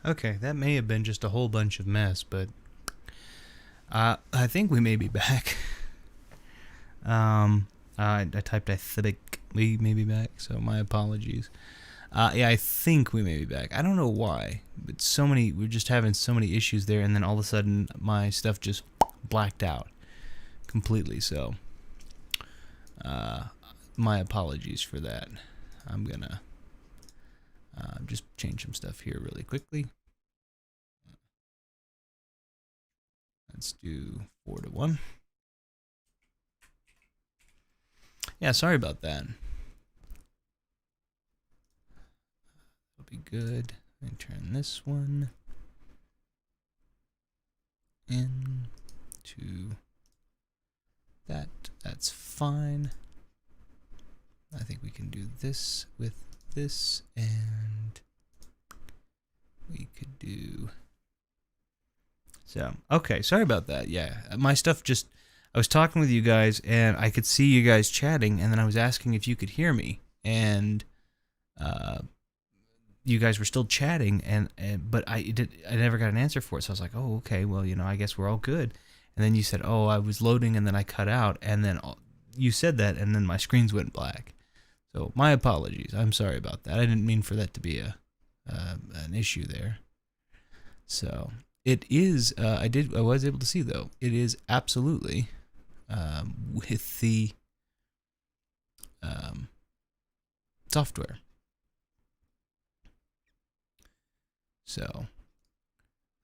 Okay, that may have been just a whole bunch of mess, but I think we may be back. I typed I think we may be back, so my apologies. Yeah, I think we may be back. I don't know why, but we're just having so many issues there, and then all of a sudden my stuff just blacked out completely, so my apologies for that. I'm gonna just change some stuff here really quickly. Let's do 4 to 1. Yeah, sorry about that. That'll be good. Let me turn this one into that. That's fine. I think we can do this with this, and we could do so. Okay, sorry about that. Yeah, my stuff just, I was talking with you guys and I could see you guys chatting, and then I was asking if you could hear me, and you guys were still chatting, but I never got an answer for it. So I was like, oh, okay, well, I guess we're all good. And then you said, oh, I was loading, and then I cut out, and then you said that, and then my screens went black. So my apologies. I'm sorry about that. I didn't mean for that to be an issue there. So it is. I was able to see, though. It is absolutely with the software. So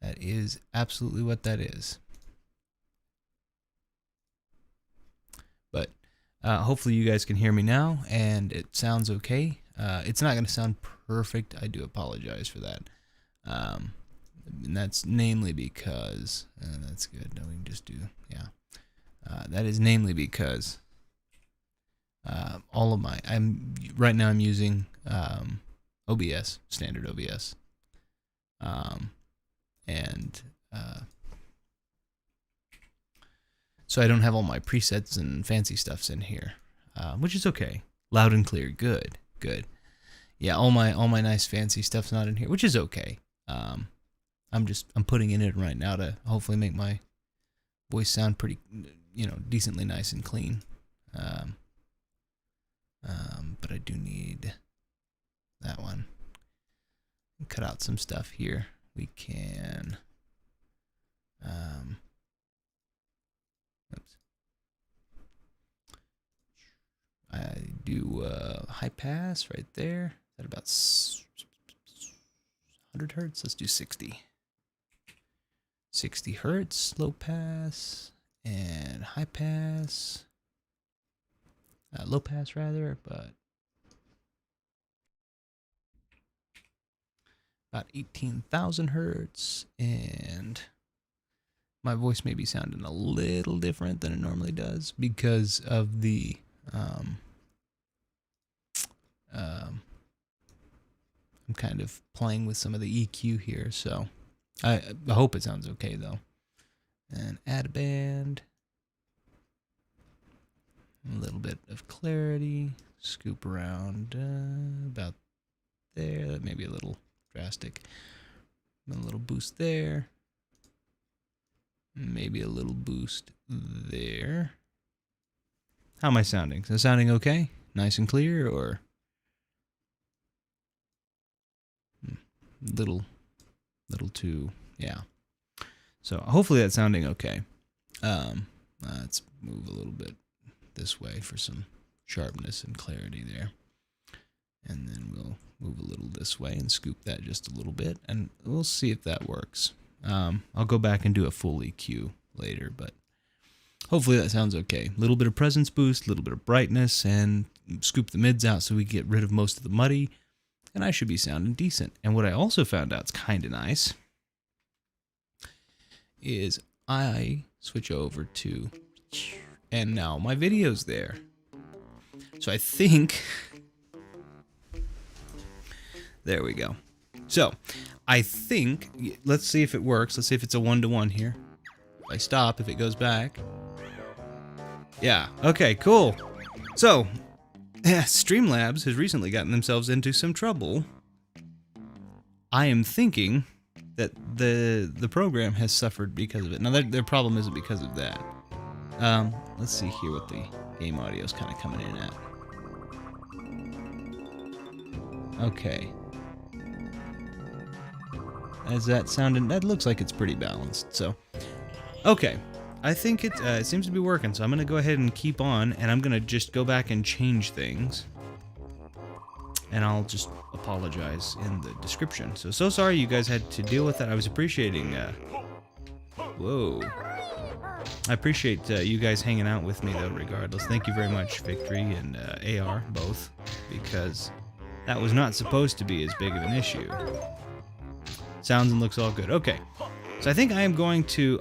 that is absolutely what that is. But hopefully you guys can hear me now, and it sounds okay. It's not going to sound perfect. I do apologize for that. And that's namely because, that's good. No, we can just do, yeah. That is namely because all of right now I'm using OBS, standard OBS. So I don't have all my presets and fancy stuffs in here, which is okay. Loud and clear, good. Yeah, all my nice fancy stuff's not in here, which is okay. I'm putting in it right now to hopefully make my voice sound pretty, decently nice and clean. But I do need that one. Cut out some stuff here. We can. Oops. I do high pass right there. At about 100 hertz. Let's do 60. 60 hertz, low pass, and high pass. Low pass rather, but about 18,000 hertz, and my voice may be sounding a little different than it normally does because of the I'm kind of playing with some of the EQ here, so I hope it sounds okay though. And add a band, a little bit of clarity, scoop around about there. That may be a little drastic. A little boost there. Maybe a little boost there. How am I sounding? Is it sounding okay? Nice and clear, or little too, yeah. So hopefully that's sounding okay. Let's move a little bit this way for some sharpness and clarity there. And then we'll move a little this way and scoop that just a little bit, and we'll see if that works. I'll go back and do a full EQ later, but hopefully that sounds okay. A little bit of presence boost, a little bit of brightness, and scoop the mids out so we get rid of most of the muddy, and I should be sounding decent. And what I also found out's kind of nice is I switch over to, and now my video's there. So I think, there we go. So I think, let's see if it works. Let's see if it's a 1-to-1 here. If I stop, if it goes back. Yeah, okay, cool. So, Streamlabs has recently gotten themselves into some trouble. I am thinking that the program has suffered because of it. Now, their problem isn't because of that. Let's see here what the game audio is kind of coming in at. Okay. As that sounding, that looks like it's pretty balanced. So, okay. I think it seems to be working, so I'm going to go ahead and keep on, and I'm going to just go back and change things. And I'll just apologize in the description. So sorry you guys had to deal with that. I was appreciating, whoa. I appreciate you guys hanging out with me, though, regardless. Thank you very much, Victory and AR, both, because that was not supposed to be as big of an issue. Sounds and looks all good. Okay. So I think I'm going to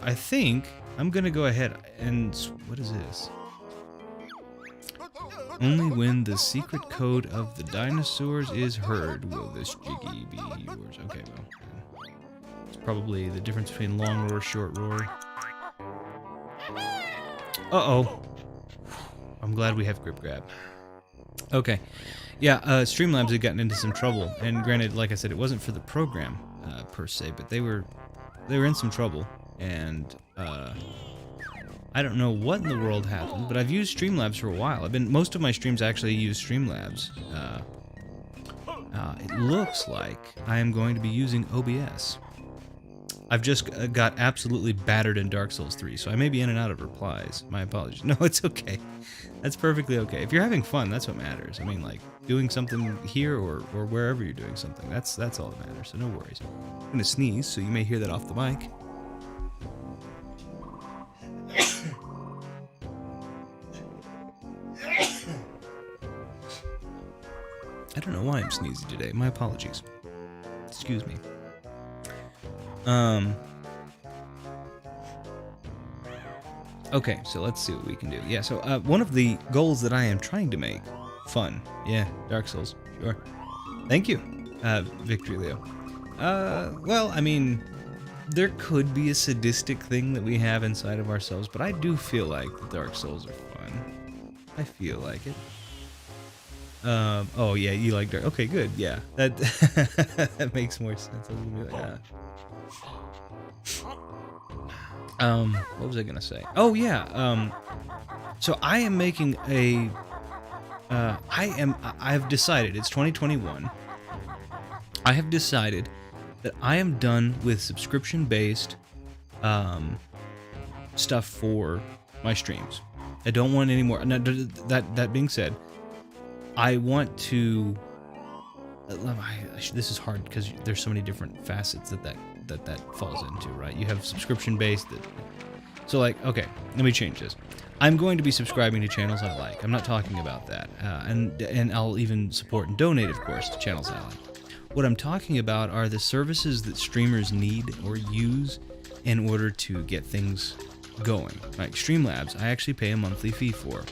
go ahead and... What is this? Only when the secret code of the dinosaurs is heard will this jiggy be yours. Okay, well, it's probably the difference between long roar, short roar. Uh-oh. I'm glad we have grip grab. Okay. Yeah, Streamlabs had gotten into some trouble, and granted, like I said, it wasn't for the program per se, but they were in some trouble, and I don't know what in the world happened, but I've used Streamlabs for a while. Most of my streams actually use Streamlabs. It looks like I am going to be using OBS. I've just got absolutely battered in Dark Souls 3, so I may be in and out of replies. My apologies. No, it's okay. That's perfectly okay. If you're having fun, that's what matters. I mean, like, doing something here or wherever you're doing something, that's all that matters, so no worries. I'm going to sneeze, so you may hear that off the mic. I don't know why I'm sneezing today. My apologies. Excuse me. Okay, so let's see what we can do. Yeah, so one of the goals that I am trying to make fun. Yeah, Dark Souls. Sure. Thank you, Victory Leo. Well, I mean, there could be a sadistic thing that we have inside of ourselves, but I do feel like the Dark Souls are fun. I feel like it. Oh yeah, you like Dark. Okay, good. Yeah, that that makes more sense. I was gonna be like, what was I gonna say? Oh yeah. So I am making a. I've decided it's 2021. I have decided that I am done with subscription-based stuff for my streams. I don't want any more. Now, that being said, I want to. This is hard because there's so many different facets that falls into, right? You have subscription-based. So, like, okay, let me change this. I'm going to be subscribing to channels I like. I'm not talking about that, and I'll even support and donate, of course, to channels I like. What I'm talking about are the services that streamers need or use in order to get things going. Like Streamlabs, I actually pay a monthly fee for.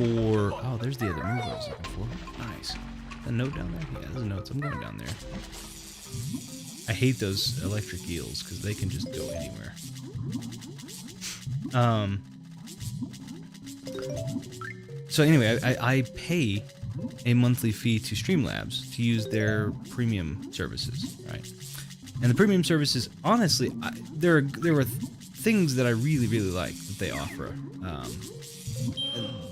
Oh, there's the other move I was looking for. Nice. A note down there? Yeah, there's notes. I'm going down there. I hate those electric eels because they can just go anywhere. So anyway, I pay a monthly fee to Streamlabs to use their premium services, right? And the premium services, honestly, there were things that I really, really like that they offer.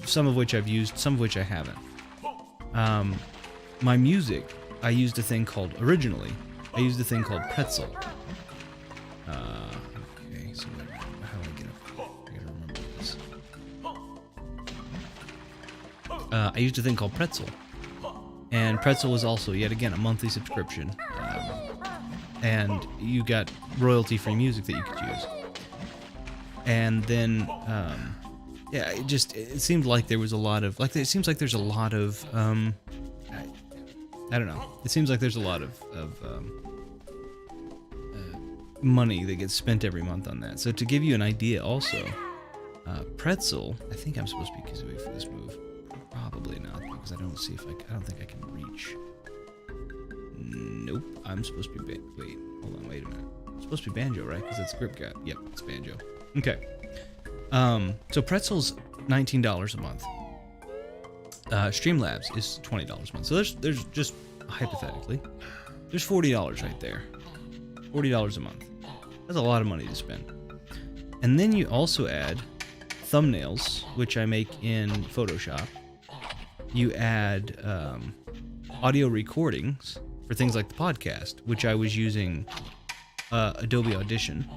Some of which I've used, some of which I haven't. My music, I used a thing called, originally, I used a thing called Pretzel. Okay, so how do I get up? I gotta remember this. I used a thing called Pretzel. And Pretzel was also, yet again, a monthly subscription. And you got royalty-free music that you could use. And then, yeah, it seemed like there was a lot of, it seems like there's a lot of, I don't know. It seems like there's a lot of money that gets spent every month on that. So to give you an idea also, Pretzel, I think I'm supposed to be Kazooie for this move. Probably not, because I don't think I can reach. Nope, I'm supposed to be, wait, hold on, wait a minute. It's supposed to be Banjo, right? Because it's grip gap. Yep, it's Banjo. Okay. So Pretzel's $19 a month. Streamlabs is $20 a month. So there's just hypothetically, there's $40 right there. $40 a month. That's a lot of money to spend. And then you also add thumbnails, which I make in Photoshop. You add audio recordings for things like the podcast, which I was using Adobe Audition.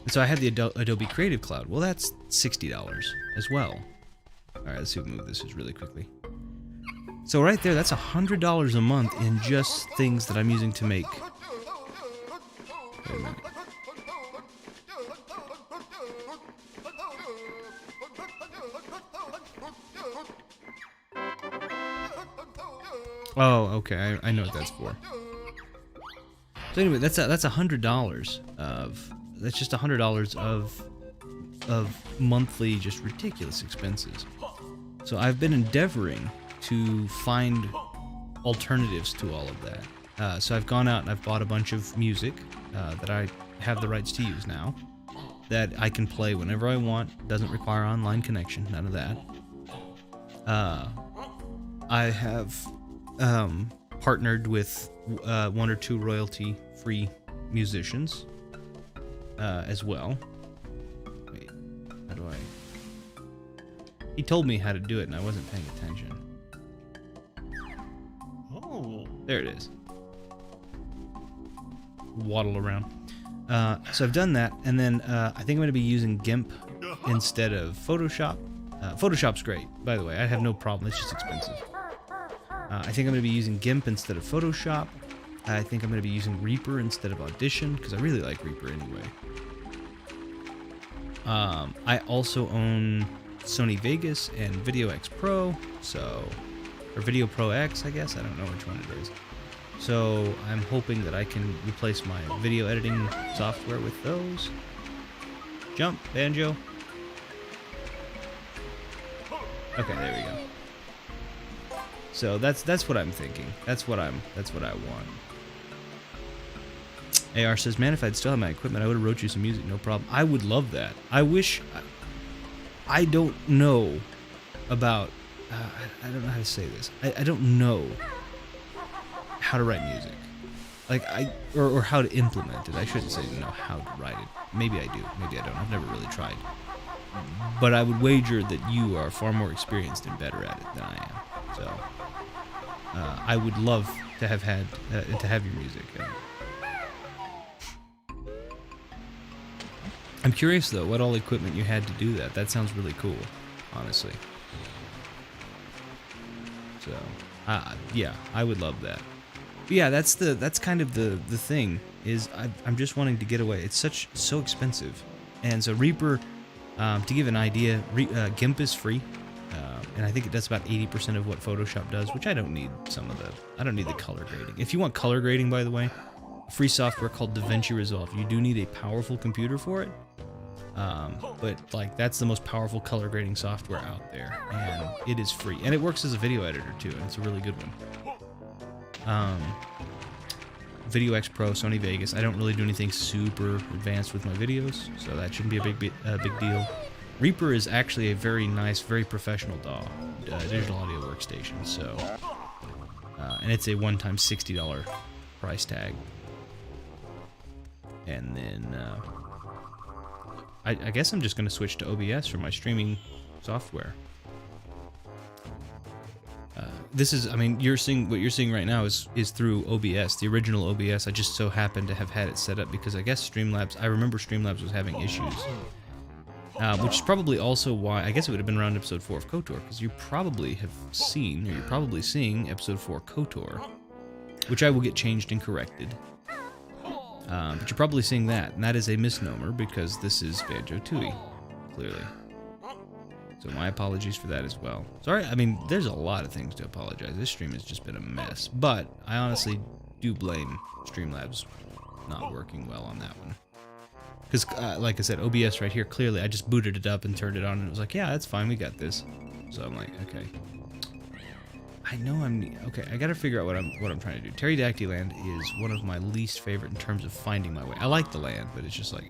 And so I have the Adobe Creative Cloud. Well, that's $60 as well. All right, let's see if we can move this just really quickly. So right there, that's $100 a month in just things that I'm using to make. Wait a minute. Oh, okay. I know what that's for. So anyway, that's $100 of. That's just $100 of monthly, just ridiculous expenses. So I've been endeavoring to find alternatives to all of that. So I've gone out and I've bought a bunch of music that I have the rights to use now, that I can play whenever I want. Doesn't require online connection, none of that. I have partnered with one or two royalty-free musicians as well. Wait, how do I? He told me how to do it, and I wasn't paying attention. Oh, there it is. Waddle around. So I've done that, and then I think I'm going to be using GIMP instead of Photoshop. Photoshop's great, by the way. I have no problem. It's just expensive. I think I'm going to be using GIMP instead of Photoshop. I think I'm going to be using Reaper instead of Audition, because I really like Reaper anyway. I also own Sony Vegas and Video X Pro, or Video Pro X, I guess. I don't know which one it is. So I'm hoping that I can replace my video editing software with those. Jump, Banjo. Okay, there we go. So that's what I'm thinking. That's what I want. AR says, man, if I'd still had my equipment, I would have wrote you some music, no problem. I would love that. I wish. I don't know about. I don't know how to say this. I don't know how to write music. Like or how to implement it. I shouldn't say know how to write it. Maybe I do. Maybe I don't. I've never really tried. But I would wager that you are far more experienced and better at it than I am. So I would love to have your music. I'm curious though, what all equipment you had to do that. That sounds really cool, honestly. So, yeah, I would love that. But yeah, that's kind of the thing is I'm just wanting to get away. It's so expensive, and so Reaper, to give an idea, GIMP is free, and I think it does about 80% of what Photoshop does, which I don't need I don't need the color grading. If you want color grading, by the way, free software called DaVinci Resolve. You do need a powerful computer for it. But like that's the most powerful color grading software out there, and it is free, and it works as a video editor too, and it's a really good one. Video X Pro, Sony Vegas. I don't really do anything super advanced with my videos, so that shouldn't be a big deal. Reaper is actually a very nice, very professional digital audio workstation. So, and it's a one-time $60 price tag, and then. I guess I'm just going to switch to OBS for my streaming software. This is, I mean, what you're seeing right now is through OBS, the original OBS. I just so happened to have had it set up because I guess Streamlabs, I remember Streamlabs was having issues. Which is probably also why, I guess it would have been around episode 4 of KOTOR, because you probably have seen, or you're probably seeing episode 4 KOTOR, which I will get changed and corrected. But you're probably seeing that, and that is a misnomer because this is Banjo Tooie, clearly. So my apologies for that as well. Sorry, I mean, there's a lot of things to apologize. This stream has just been a mess, but I honestly do blame Streamlabs not working well on that one. Because, like I said, OBS right here, clearly, I just booted it up and turned it on, and it was like, yeah, that's fine, we got this. So I'm like, okay. I know okay, I gotta figure out what I'm trying to do. Pterodactyl Land is one of my least favorite in terms of finding my way. I like the land, but it's just like,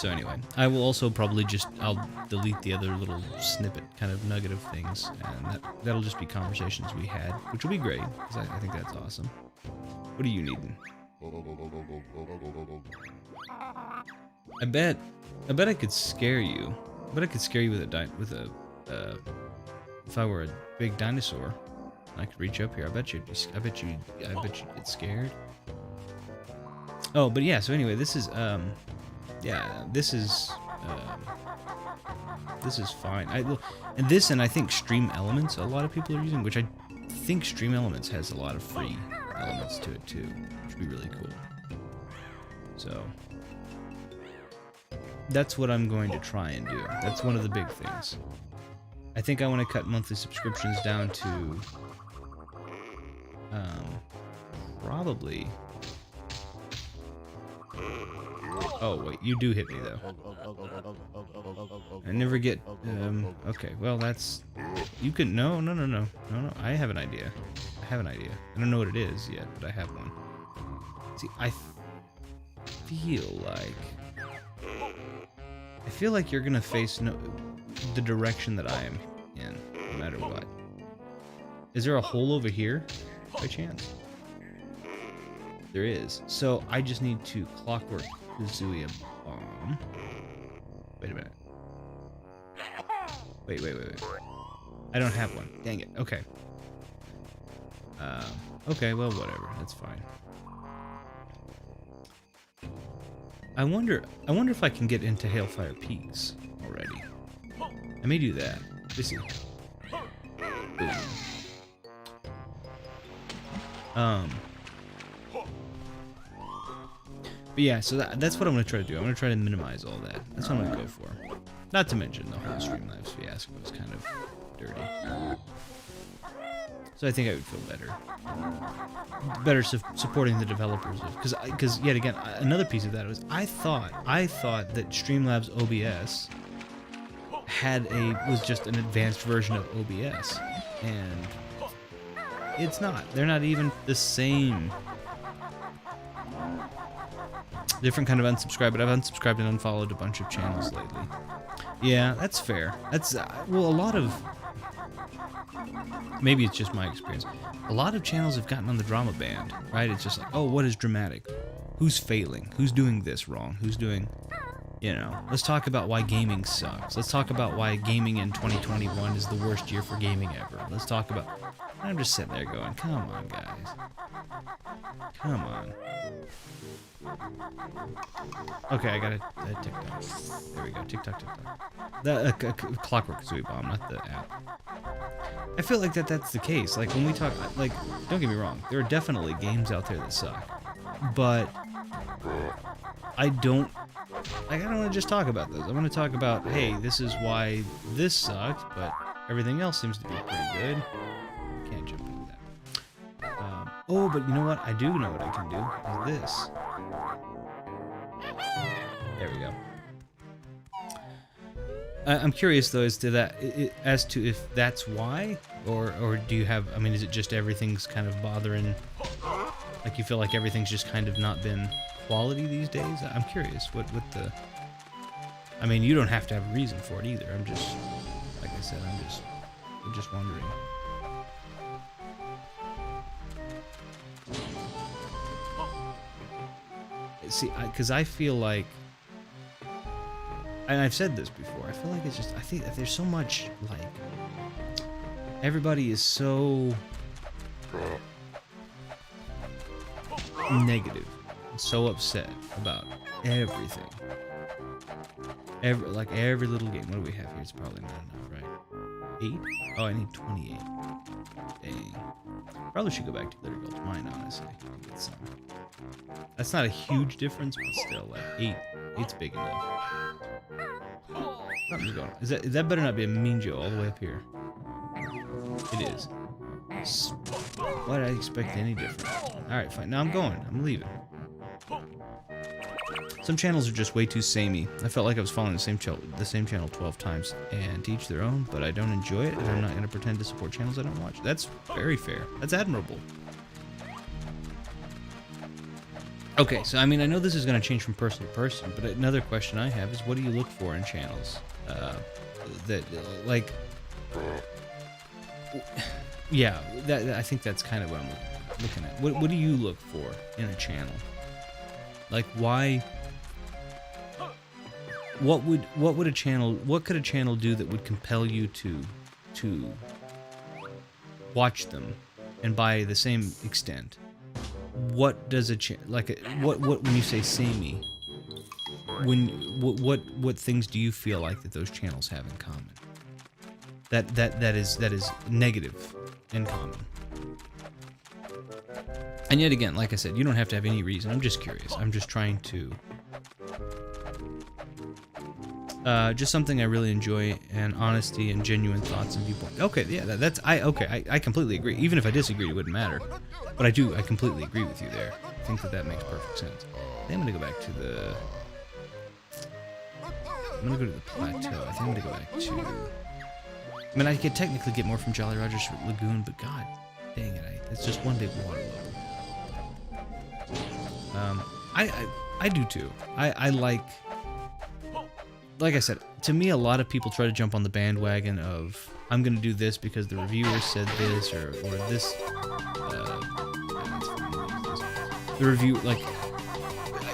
So anyway, I will also probably I'll delete the other little snippet kind of nugget of things, and that'll just be conversations we had, which will be great, because I think that's awesome. What are you needing? I bet I could scare you. I bet I could scare you with if I were a big dinosaur, I could reach up here. I bet you'd get scared. Oh, but yeah. So anyway, this is yeah, this is fine. And I think Stream Elements, a lot of people are using, which I think Stream Elements has a lot of free elements to it too, which would be really cool. So that's what I'm going to try and do. That's one of the big things. I think I want to cut monthly subscriptions down to probably. Oh wait, you do hit me though. I never get. Okay, well that's. You can no. I have an idea. I don't know what it is yet, but I have one. See, I feel like you're gonna face the direction that I am in, no matter what. Is there a hole over here, by chance? There is. So I just need to clockwork Tooie a bomb. Wait a minute. Wait. I don't have one. Dang it. Okay. Okay, well, whatever. That's fine. I wonder if I can get into Hailfire Peaks already. I may do that. Let's see. But yeah, so that's what I'm going to try to do. I'm going to try to minimize all that. That's what I'm going to go for. Not to mention the whole Streamlabs fiasco was kind of dirty. So I think I would feel better supporting the developers, because yet again, another piece of that was I thought that Streamlabs OBS was just an advanced version of OBS, and it's not. They're not even the same. Different kind of unsubscribe, but I've unsubscribed and unfollowed a bunch of channels lately. Yeah, that's fair. That's well, a lot of. Maybe it's just my experience. A lot of channels have gotten on the drama band, right? It's just like, oh, what is dramatic? Who's failing? Who's doing this wrong? Who's doing, let's talk about why gaming sucks. Let's talk about why gaming in 2021 is the worst year for gaming ever. Let's talk about. I'm just sitting there going, come on, guys. Come on. Okay, I got a TikTok. There we go, TikTok. The Clockwork Tooie bomb, not the app. I feel like that's the case. Like when we talk, like, don't get me wrong, there are definitely games out there that suck, but I don't want to just talk about those. I want to talk about, hey, this is why this sucked, but everything else seems to be pretty good. Can't jump into that. Oh, but you know what? I do know what I can do. Is this. There we go. I'm curious though as to if that's why, or do you have? I mean, is it just everything's kind of bothering? Like you feel like everything's just kind of not been quality these days? I'm curious what the. I mean, you don't have to have a reason for it either. I'm just, like I said, I'm just wondering. See, because I feel like, and I've said this before, I feel like it's just, I think that there's so much, like, everybody is so negative, so upset about everything. Every little game. What do we have here? It's probably not enough, right? 8? Oh, I need 28. Dang. Probably should go back to Glitter Gulch Mine, honestly. Get some. That's not a huge difference, but still, like 8's big enough. Something's going on. That better not be a Mean Joe all the way up here. It is. Why did I expect any different? Alright, fine. Now I'm going. I'm leaving. Some channels are just way too samey. I felt like I was following the same channel 12 times, and to each their own, but I don't enjoy it, and I'm not going to pretend to support channels I don't watch. That's very fair. That's admirable. Okay, so I mean, I know this is going to change from person to person, but another question I have is, what do you look for in channels? That like, yeah, that I think that's kind of what I'm looking at. What do you look for in a channel? Like, why? What could a channel do that would compel you to watch them, and by the same extent? What does what when you say samey, what things do you feel like that those channels have in common? That is negative in common. And yet again, like I said, you don't have to have any reason. I'm just curious. I'm just trying to just something I really enjoy, and honesty and genuine thoughts and viewpoint. Okay, yeah, I completely agree. Even if I disagree, it wouldn't matter. But I completely agree with you there. I think that makes perfect sense. Then I'm gonna go back to the. I'm gonna go to the plateau. I think I'm gonna go back to. I mean, I could technically get more from Jolly Roger's Lagoon, but god dang it, it's just one big water level. I do too. I like I said, to me, a lot of people try to jump on the bandwagon of, I'm going to do this because the reviewer said this, or this, the review, like,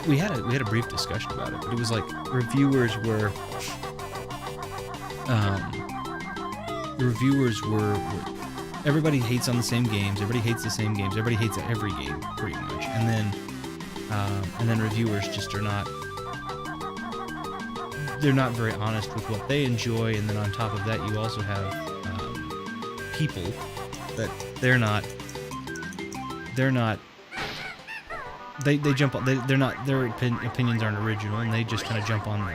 we had a brief discussion about it, but it was like, everybody hates on the same games, everybody hates the same games, everybody hates every game, pretty much, and then reviewers just are not, they're not very honest with what they enjoy, and then on top of that, you also have people that they jump on, they're not, their opinions aren't original, and they just kind of jump on the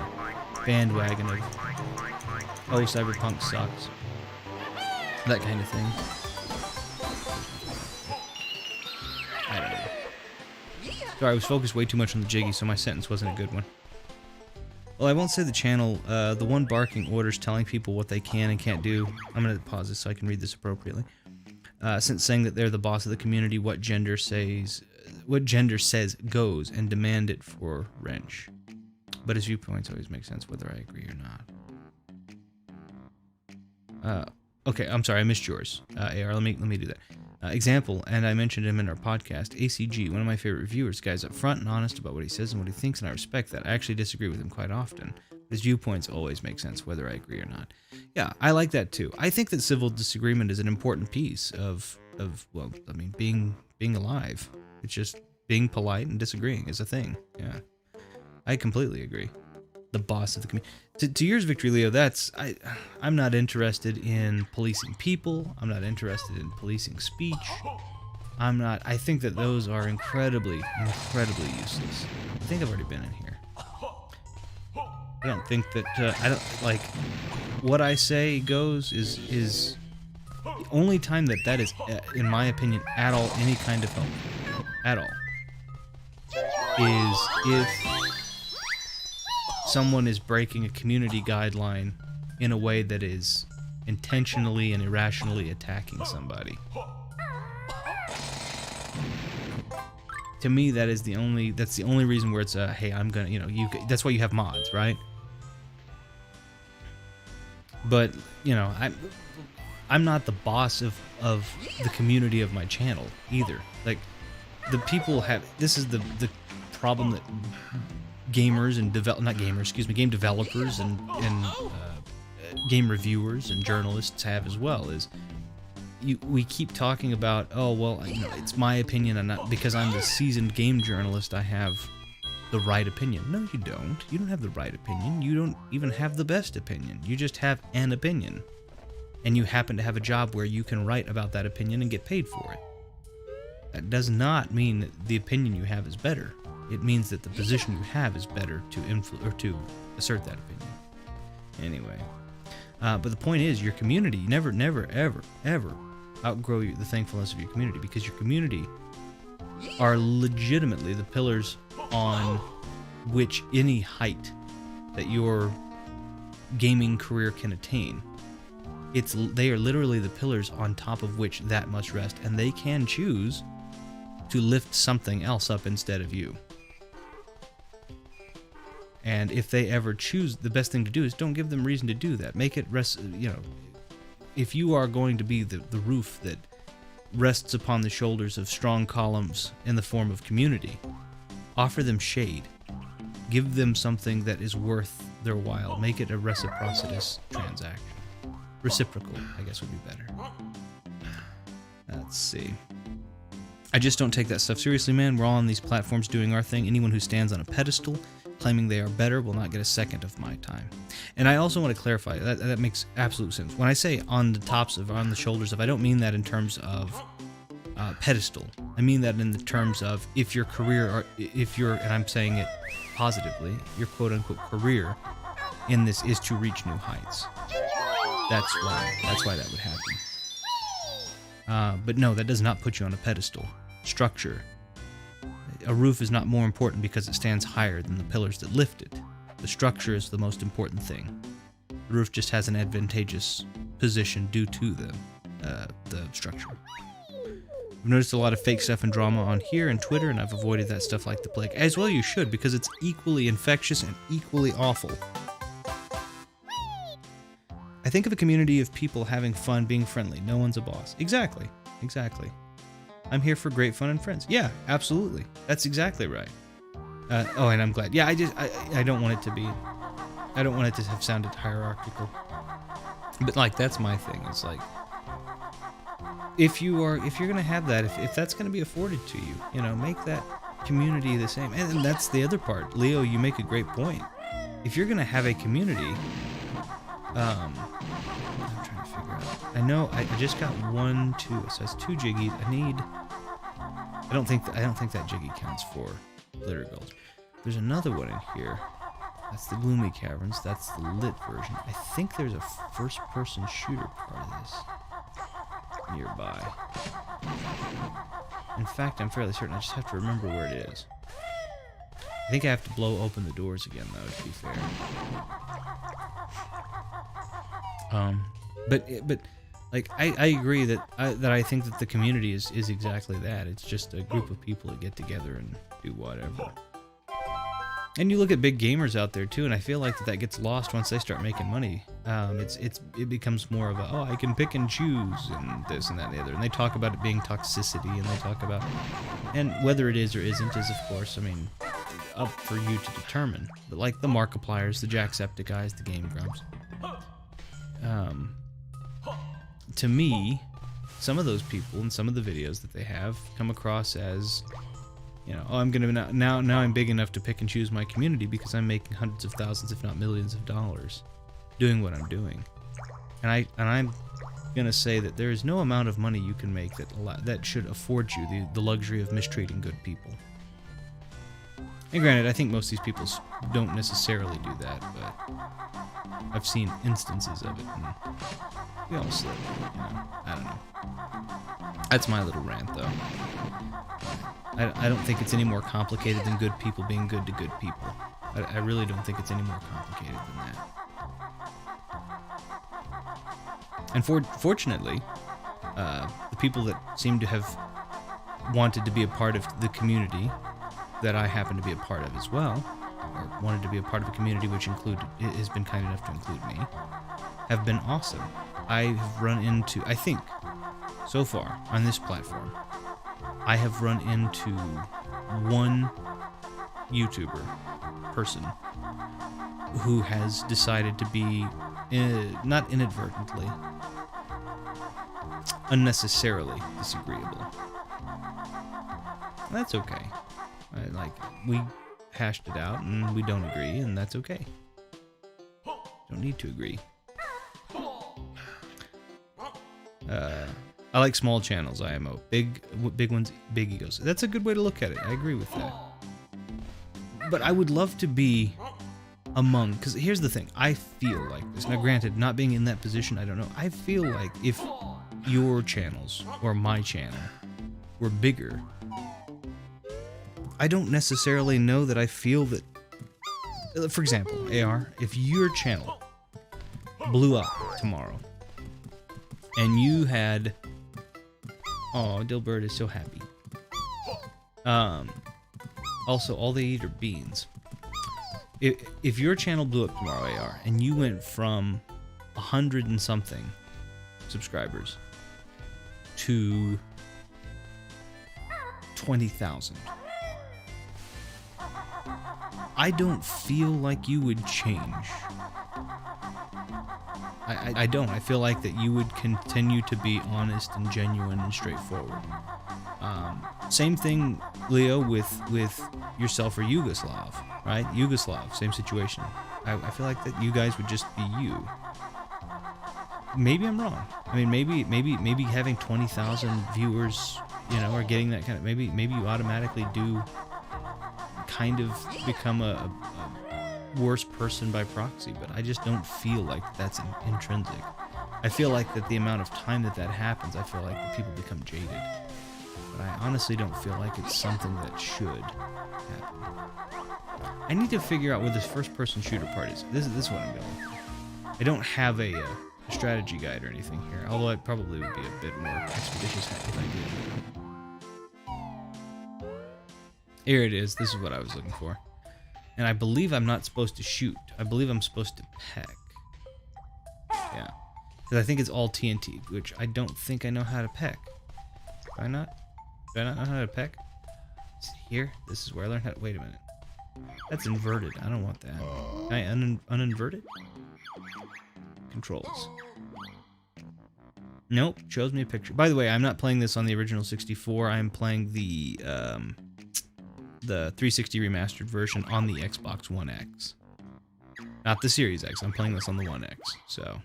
bandwagon of, oh, Cyberpunk sucks, that kind of thing. I don't know. Sorry, I was focused way too much on the Jiggy, so my sentence wasn't a good one. Well, I won't say the channel, the one barking orders telling people what they can and can't do. I'm going to pause this so I can read this appropriately. Since saying that they're the boss of the community, what gender says goes, and demand it for wrench. But his viewpoints always make sense whether I agree or not. Okay, I'm sorry, I missed yours. AR, let me do that. Example, and I mentioned him in our podcast, ACG, one of my favorite reviewers. Guy's upfront and honest about what he says and what he thinks, and I respect that. I actually disagree with him quite often. His viewpoints always make sense, whether I agree or not. Yeah, I like that too. I think that civil disagreement is an important piece of well, I mean, being alive. It's just being polite and disagreeing is a thing. Yeah, I completely agree. The boss of the community. To yours, Victory Leo, I'm not interested in policing people. I'm not interested in policing speech. I think that those are incredibly useless. I think I've already been in here. I don't think that, I don't, like, what I say goes is the only time that is, in my opinion, at all, any kind of help, at all, is if someone is breaking a community guideline in a way that is intentionally and irrationally attacking somebody. To me, that's the only reason where it's hey, I'm gonna, that's why you have mods, right? But, I'm not the boss of the community of my channel either. Like, the people this is the problem that gamers and game developers and game reviewers and journalists have as well, is we keep talking about, oh, well, it's my opinion, and not because I'm the seasoned game journalist I have the right opinion. No, you don't. You don't have the right opinion. You don't even have the best opinion. You just have an opinion. And you happen to have a job where you can write about that opinion and get paid for it. That does not mean that the opinion you have is better. It means that the position you have is better to assert that opinion. Anyway, but the point is, your community, you never, ever outgrow the thankfulness of your community, because your community are legitimately the pillars on which any height that your gaming career can attain. They are literally the pillars on top of which that must rest, and they can choose to lift something else up instead of you. And if they ever choose, the best thing to do is don't give them reason to do that. Make it if you are going to be the roof that rests upon the shoulders of strong columns in the form of community, offer them shade. Give them something that is worth their while. Make it a reciprocitous transaction. Reciprocal, I guess, would be better. Let's see. I just don't take that stuff seriously, man. We're all on these platforms doing our thing. Anyone who stands on a pedestal claiming they are better will not get a second of my time. And I also want to clarify, that makes absolute sense. When I say on the shoulders of, I don't mean that in terms of pedestal. I mean that in the terms of if your career, and I'm saying it positively, your quote-unquote career in this is to reach new heights. That's why that would happen. But no, that does not put you on a pedestal. Structure. A roof is not more important because it stands higher than the pillars that lift it. The structure is the most important thing. The roof just has an advantageous position due to the structure. I've noticed a lot of fake stuff and drama on here and Twitter, and I've avoided that stuff like the plague. As well you should, because it's equally infectious and equally awful. I think of a community of people having fun, being friendly. No one's a boss. Exactly. I'm here for great fun and friends. Yeah, absolutely. That's exactly right. And I'm glad. Yeah, I don't want it to be... I don't want it to have sounded hierarchical. But, like, that's my thing. It's like... If you're going to have that, if that's going to be afforded to you, make that community the same. And that's the other part. Leo, you make a great point. If you're going to have a community... I'm trying to figure out. I know I just got 1, 2, so that's 2 jiggies. I don't think that jiggy counts for glitter goals. There's another one in here. That's the Gloomy Caverns. That's the lit version. I think there's a first-person shooter part of this nearby. In fact, I'm fairly certain. I just have to remember where it is. I think I have to blow open the doors again, though, to be fair. But like I agree that I think that the community is exactly that. It's just a group of people that get together and do whatever. And you look at big gamers out there too, and I feel like that gets lost once they start making money. It becomes more of a, I can pick and choose and this and that and the other. And they talk about it being toxicity, and they talk about, and whether it is or isn't is, of course, up for you to determine. But like the Markipliers, the Jacksepticeye's, the Game Grumps. To me, some of those people and some of the videos that they have come across as, I'm gonna now I'm big enough to pick and choose my community because I'm making hundreds of thousands, if not millions of dollars, doing what I'm doing. And I'm gonna say that there is no amount of money you can make that should afford you the luxury of mistreating good people. And granted, I think most of these people don't necessarily do that, but I've seen instances of it, and we all slip, I don't know. That's my little rant, though. I don't think it's any more complicated than good people being good to good people. I really don't think it's any more complicated than that. And fortunately, the people that seem to have wanted to be a part of the community that I happen to be a part of as well, or wanted to be a part of a community which has been kind enough to include me, have been awesome. I've run into, I think, so far on this platform, I have run into one YouTuber person who has decided to be, not inadvertently, unnecessarily disagreeable. That's okay. We hashed it out and we don't agree, and that's okay. Don't need to agree. I like small channels, IMO. Big ones, big egos. That's a good way to look at it. I agree with that. But I would love to be among, because here's the thing. I feel like this. Now, granted, not being in that position, I don't know. I feel like if your channels or my channel were bigger, I don't necessarily know that I feel that... For example, AR, if your channel blew up tomorrow, and you had... Oh, Dilbert is so happy. Also, all they eat are beans. if your channel blew up tomorrow, AR, and you went from 100 and something subscribers to 20,000, I don't feel like you would change. I don't. I feel like that you would continue to be honest and genuine and straightforward. Same thing, Leo, with yourself or Yugoslav, right? Yugoslav, same situation. I feel like that you guys would just be you. Maybe I'm wrong. I mean, maybe having 20,000 viewers, you know, or getting that kind of, maybe you automatically do kind of become a worse person by proxy, but I just don't feel like that's intrinsic. I feel like that the amount of time that happens, I feel like that people become jaded. But I honestly don't feel like it's something that should happen. I need to figure out where this first-person shooter part is. This is what I'm going. I don't have a strategy guide or anything here, although it probably would be a bit more expeditious if I did. Here it is. This is what I was looking for. And I believe I'm not supposed to shoot. I believe I'm supposed to peck. Yeah. Because I think it's all TNT, which I don't think I know how to peck. Do I not? Do I not know how to peck? It's here? This is where I learned how to... Wait a minute. That's inverted. I don't want that. Can I uninvert it? Controls. Nope. Shows me a picture. By the way, I'm not playing this on the original 64. I'm playing the 360 remastered version on the Xbox One X. Not the Series X. I'm playing this on the One X. So,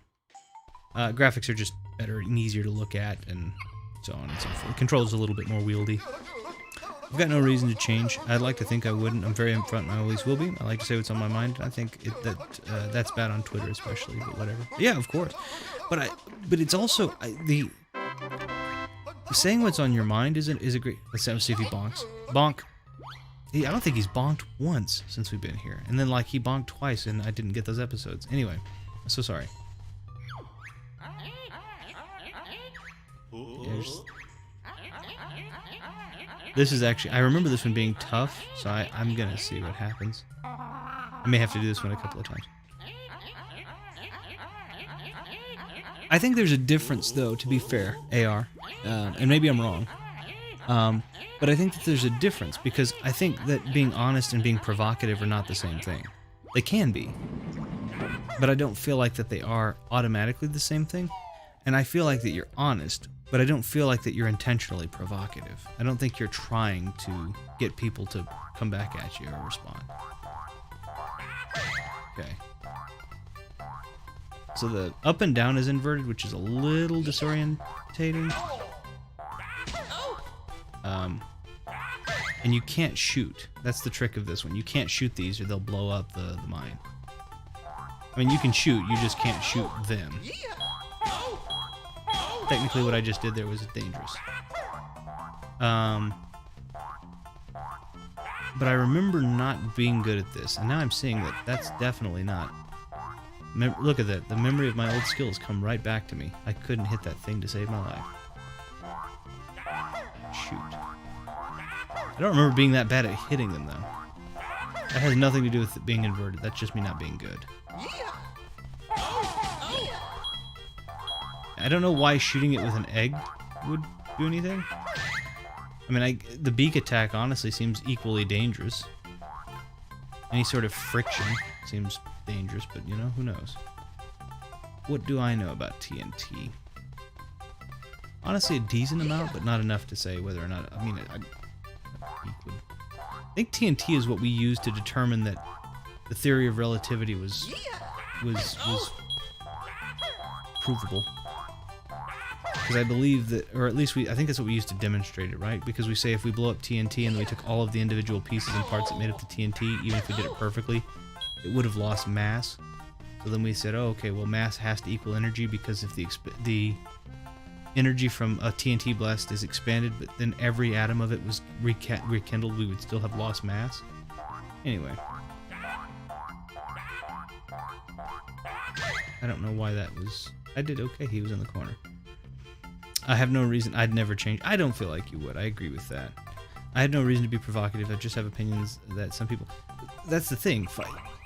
graphics are just better and easier to look at, and so on and so forth. The controls a little bit more wieldy. I've got no reason to change. I'd like to think I wouldn't. I'm very upfront and I always will be. I like to say what's on my mind. I think that's bad on Twitter especially, but whatever. Yeah, of course. But it's also saying what's on your mind is a great. Let's see if he bonks. Bonk. I don't think he's bonked once since we've been here. And then, like, he bonked twice, and I didn't get those episodes. Anyway, I'm so sorry. This is actually... I remember this one being tough, so I'm gonna see what happens. I may have to do this one a couple of times. I think there's a difference, though, to be fair, AR. And maybe I'm wrong. But I think that there's a difference, because I think that being honest and being provocative are not the same thing. They can be. But I don't feel like that they are automatically the same thing. And I feel like that you're honest, but I don't feel like that you're intentionally provocative. I don't think you're trying to get people to come back at you or respond. Okay. So the up and down is inverted, which is a little disorientating. And you can't shoot. That's the trick of this one. You can't shoot these or they'll blow up the mine. I mean, you can shoot, you just can't shoot them. Technically what I just did there was dangerous. But I remember not being good at this, and now I'm seeing that that's definitely not. Look at that. The memory of my old skills come right back to me. I couldn't hit that thing to save my life. Shoot. I don't remember being that bad at hitting them, though. That has nothing to do with it being inverted. That's just me not being good. I don't know why shooting it with an egg would do anything. I mean, the beak attack honestly seems equally dangerous. Any sort of friction seems dangerous, but you know, who knows? What do I know about TNT? Honestly, a decent amount, but not enough to say whether or not. I mean, I think TNT is what we use to determine that the theory of relativity was provable. Because I believe that, or at least I think that's what we used to demonstrate it, right? Because we say if we blow up TNT and we took all of the individual pieces and parts that made up the TNT, even if we did it perfectly, it would have lost mass. So then we said, oh, okay, well, mass has to equal energy, because if the energy from a TNT blast is expanded, but then every atom of it was rekindled, we would still have lost mass. Anyway. I don't know why that was... I did okay, he was in the corner. I have no reason... I'd never change. I don't feel like you would. I agree with that. I had no reason to be provocative. I just have opinions that some people... That's the thing.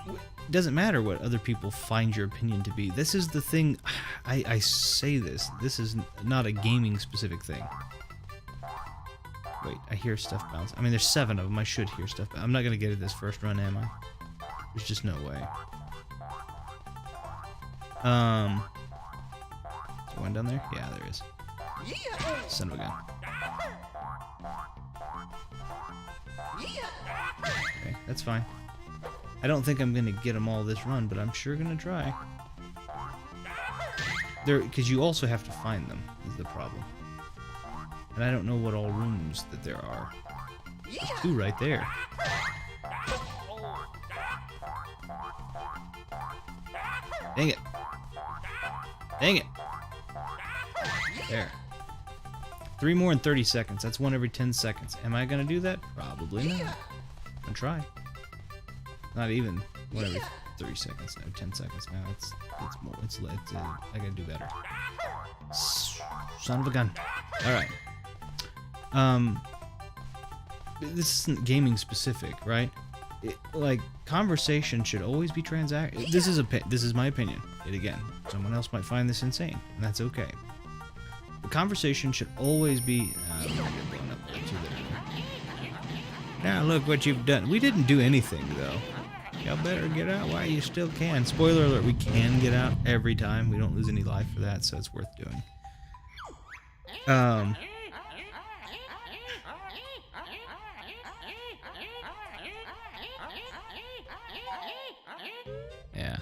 It doesn't matter what other people find your opinion to be. This is the thing. I say this. This is not a gaming specific thing. Wait, I hear stuff bounce. I mean, there's 7 of them. I should hear stuff. I'm not going to get it this first run, am I? There's just no way. Is one down there? Yeah, there is. Son of a gun. Okay, that's fine. I don't think I'm going to get them all this run, but I'm sure going to try. Because you also have to find them, is the problem. And I don't know what all rooms that there are. There's 2 right there. Dang it. Dang it. There. 3 more in 30 seconds. That's 1 every 10 seconds. Am I going to do that? Probably not. I'm going to try. Not even 1 every 30 seconds. No, 10 seconds now. It's more. I got to do better. Son of a gun. Alright. This isn't gaming specific, right? Like, conversation should always be This is my opinion. Again, someone else might find this insane, and that's okay. The conversation should always be. Now look what you've done. We didn't do anything though. Y'all better get out while you still can. Spoiler alert: we can get out every time. We don't lose any life for that, so it's worth doing. Yeah.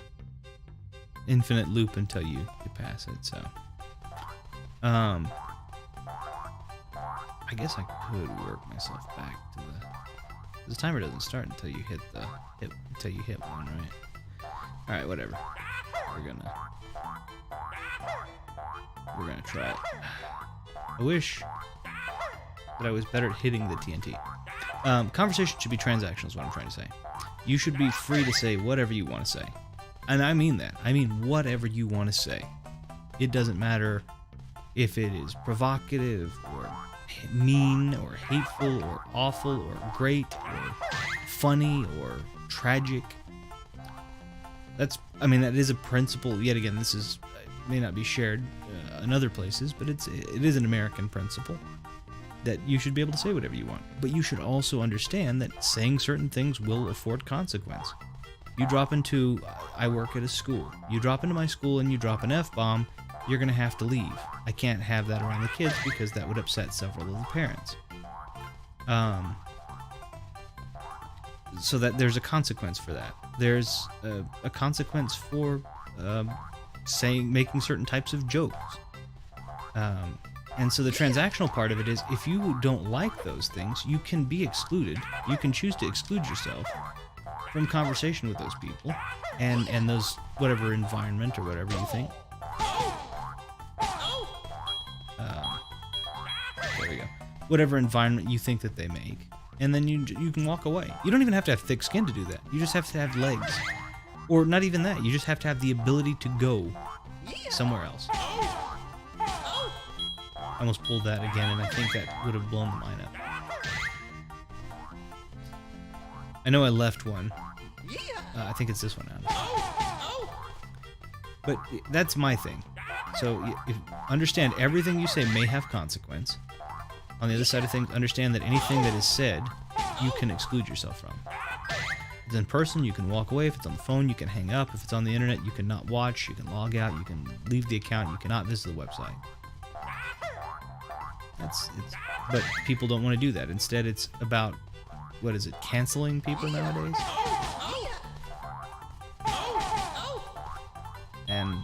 Infinite loop until you pass it, so. I guess I could work myself back to the timer doesn't start until you hit one, right? Alright, whatever. We're gonna try it. I wish that I was better at hitting the TNT. Conversation should be transactional is what I'm trying to say. You should be free to say whatever you want to say. And I mean that. I mean whatever you want to say. It doesn't matter if it is provocative or mean or hateful or awful or great or funny or tragic. That is a principle. Yet again, this may not be shared in other places, but it is an American principle that you should be able to say whatever you want. But you should also understand that saying certain things will afford consequence. You drop into, I work at a school. You drop into my school and you drop an F-bomb, you're going to have to leave. I can't have that around the kids because that would upset several of the parents. So that there's a consequence for that. There's a consequence for making certain types of jokes. And so the transactional part of it is, if you don't like those things, you can be excluded. You can choose to exclude yourself from conversation with those people and those whatever environment or whatever you think. There we go. Whatever environment you think that they make, and then you can walk away. You don't even have to have thick skin to do that. You just have to have legs, or not even that. You just have to have the ability to go somewhere else. I almost pulled that again, and I think that would have blown the mine up. I know I left one. I think it's this one now. But that's my thing. So understand everything you say may have consequence. On the other side of things, understand that anything that is said, you can exclude yourself from. If it's in person, you can walk away. If it's on the phone, you can hang up. If it's on the internet, you can not watch. You can log out. You can leave the account. You cannot visit the website. But people don't want to do that. Instead, it's about, what is it, canceling people nowadays? And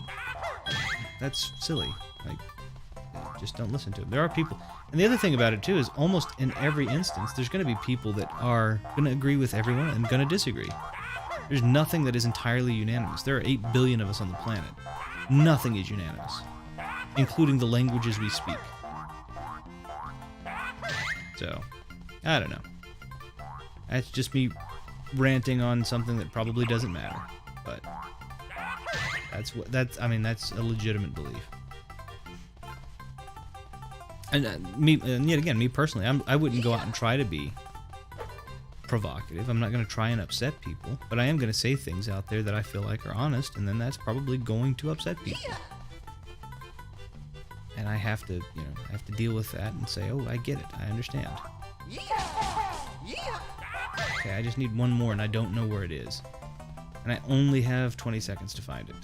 that's silly. Like, just don't listen to it. There are people, and the other thing about it too is, almost in every instance, there's going to be people that are going to agree with everyone and going to disagree. There's nothing that is entirely unanimous. There are 8 billion of us on the planet. Nothing is unanimous, including the languages we speak. So, I don't know. That's just me ranting on something that probably doesn't matter, but that's a legitimate belief. And yet again, me personally, I wouldn't go out and try to be provocative. I'm not going to try and upset people, but I am going to say things out there that I feel like are honest, and then that's probably going to upset people. And I have to, I have to deal with that and say, oh, I get it. I understand. Okay, I just need one more, and I don't know where it is. And I only have 20 seconds to find it.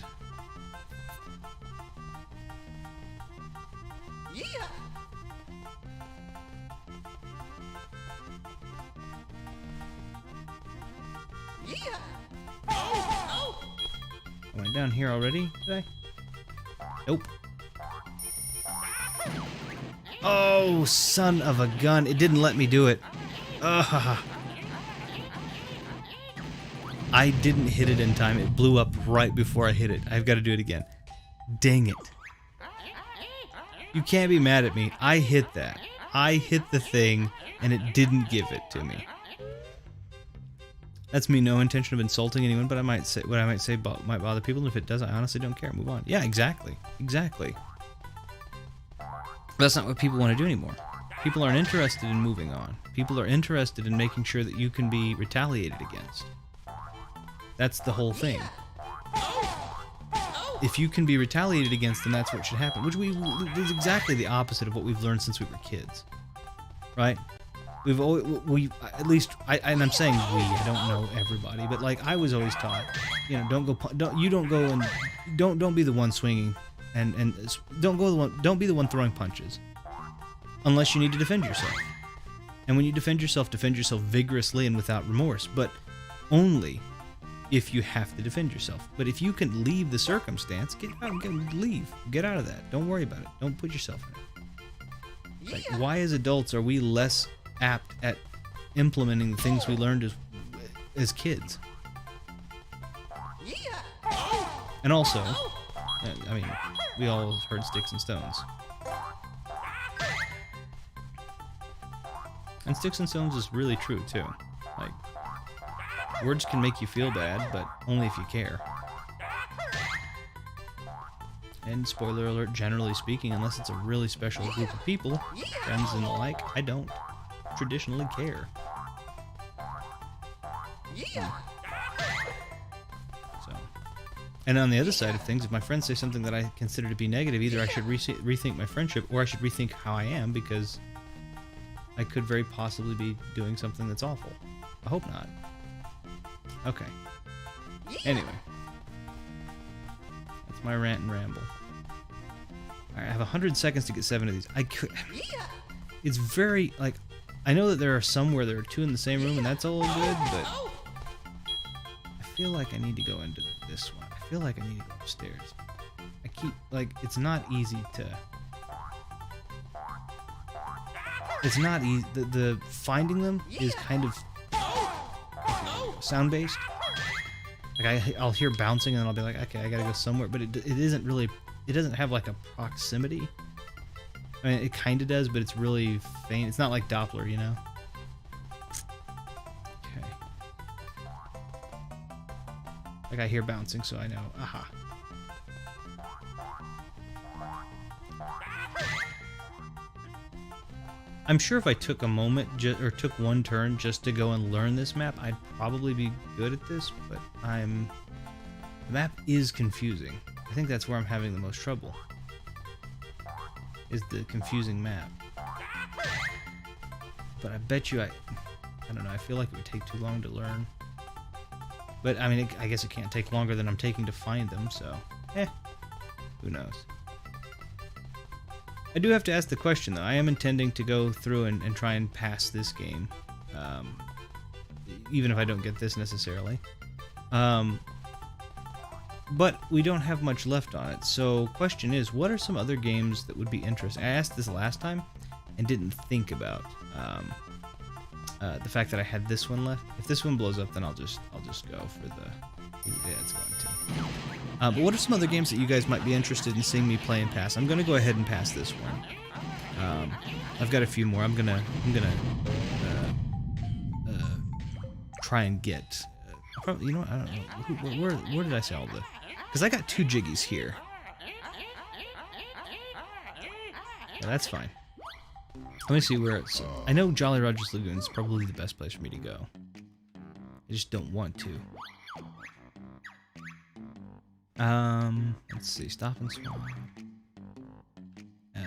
I went down here already, did I? Nope. Oh, son of a gun. It didn't let me do it. Ugh. I didn't hit it in time. It blew up right before I hit it. I've got to do it again. Dang it. You can't be mad at me. I hit that. I hit the thing, and it didn't give it to me. That's me, no intention of insulting anyone, but I might say what I might say might bother people, and if it does, I honestly don't care. Move on. Yeah, exactly. Exactly. That's not what people want to do anymore. People aren't interested in moving on. People are interested in making sure that you can be retaliated against. That's the whole thing. If you can be retaliated against, then that's what should happen. Which is exactly the opposite of what we've learned since we were kids, right? We've always, at least, and I'm saying we. I don't know everybody, but like I was always taught, don't be the one swinging, and don't be the one throwing punches, unless you need to defend yourself. And when you defend yourself vigorously and without remorse, but only if you have to defend yourself. But if you can leave the circumstance, get out, leave, get out of that. Don't worry about it. Don't put yourself in it. Like, why as adults are we less apt at implementing the things we learned as kids? And also, I mean, we all heard sticks and stones. And sticks and stones is really true too. Like, words can make you feel bad, but only if you care. And spoiler alert, generally speaking, unless it's a really special group of people, friends and the like, I don't traditionally care. So, and on the other side of things, if my friends say something that I consider to be negative, either I should rethink my friendship, or I should rethink how I am, because I could very possibly be doing something that's awful. I hope not. Okay. Anyway. That's my rant and ramble. Alright, I have 100 seconds to get 7 of these. It's very, like, I know that there are some where there are 2 in the same room, and that's all good, but I feel like I need to go into this one. I feel like I need to go upstairs. I keep, like, it's not easy to... It's not easy. The finding them is kind of sound-based. Like I'll hear bouncing and then I'll be like, okay, I gotta go somewhere. But it isn't really. It doesn't have like a proximity. I mean, it kind of does, but it's really faint. It's not like Doppler, you know. Okay. Like I hear bouncing, so I know. Aha. I'm sure if I took a moment, or took one turn just to go and learn this map, I'd probably be good at this, but the map is confusing. I think that's where I'm having the most trouble, is the confusing map. But I bet you I don't know, I feel like it would take too long to learn. But, I mean, I guess it can't take longer than I'm taking to find them, so, who knows. I do have to ask the question, though. I am intending to go through and try and pass this game, even if I don't get this necessarily. But we don't have much left on it, so question is, what are some other games that would be interesting? I asked this last time and didn't think about the fact that I had this one left. If this one blows up, then I'll just go for the... Yeah, it's going to. But what are some other games that you guys might be interested in seeing me play and pass? I'm gonna go ahead and pass this one. I've got a few more. I'm gonna try and get. Probably, you know what? I don't know. Where did I say all the? Because I got 2 jiggies here. Yeah, that's fine. Let me see where it's. I know Jolly Roger's Lagoon is probably the best place for me to go. just don't want to. Let's see. Stop and swap.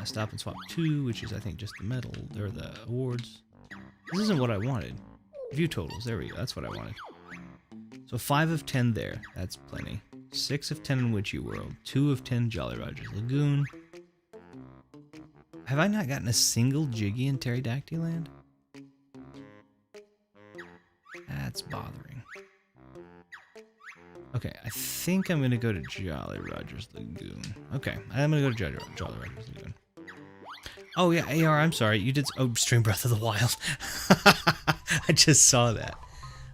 Stop and swap 2, which is, I think, just the medal, or the awards. This isn't what I wanted. View totals. There we go. That's what I wanted. So 5 of 10 there. That's plenty. 6 of 10 in Witchy World. 2 of 10 Jolly Rogers Lagoon. Have I not gotten a single Jiggy in Pterodactyl Land? That's bothering. Okay, I think I'm going to go to Jolly Rogers Lagoon. Okay, I'm going to go to Jolly Rogers Lagoon. Oh, yeah, AR, I'm sorry. You did... Oh, Stream Breath of the Wild. I just saw that.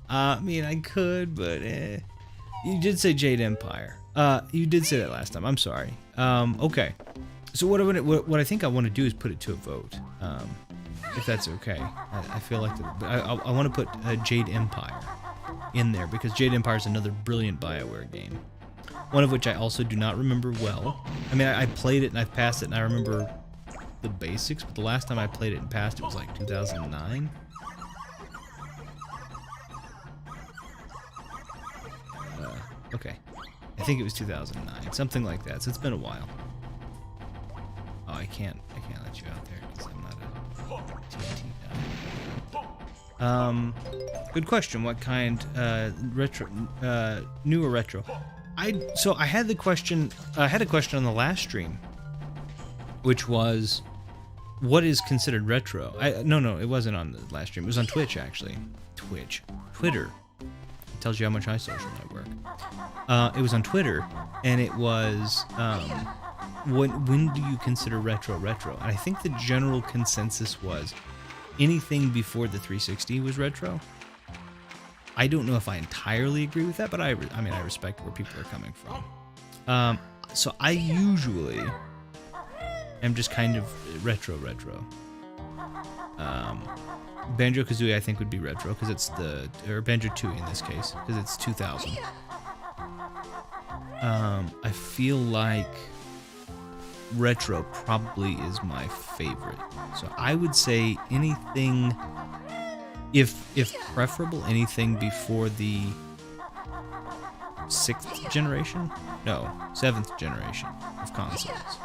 I mean, I could, but You did say Jade Empire. You did say that last time. I'm sorry. Okay. So what I think I want to do is put it to a vote. If that's okay. I feel like... I want to put Jade Empire in there, because Jade Empire is another brilliant BioWare game. One of which I also do not remember well. I mean, I played it and I've passed it and I remember the basics, but the last time I played it and passed it was like 2009. Okay. I think it was 2009, something like that. So it's been a while. Oh, I can't let you out there because I'm not a TNT guy. Good question. What kind? Retro, new or retro? I had the question. I had a question on the last stream, which was, what is considered retro? No, it wasn't on the last stream. It was on Twitch actually. Twitter. It tells you how much I social network. It was on Twitter, and it was when do you consider retro? And I think the general consensus was anything before the 360 was retro. I don't know if I entirely agree with that, but I mean, I respect where people are coming from. So I usually am just kind of retro. Banjo-Kazooie I think would be retro because it's or Banjo-Tooie in this case because it's 2000. I feel like retro probably is my favorite. So I would say anything, if preferable, anything before the 6th generation? No, 7th generation of consoles.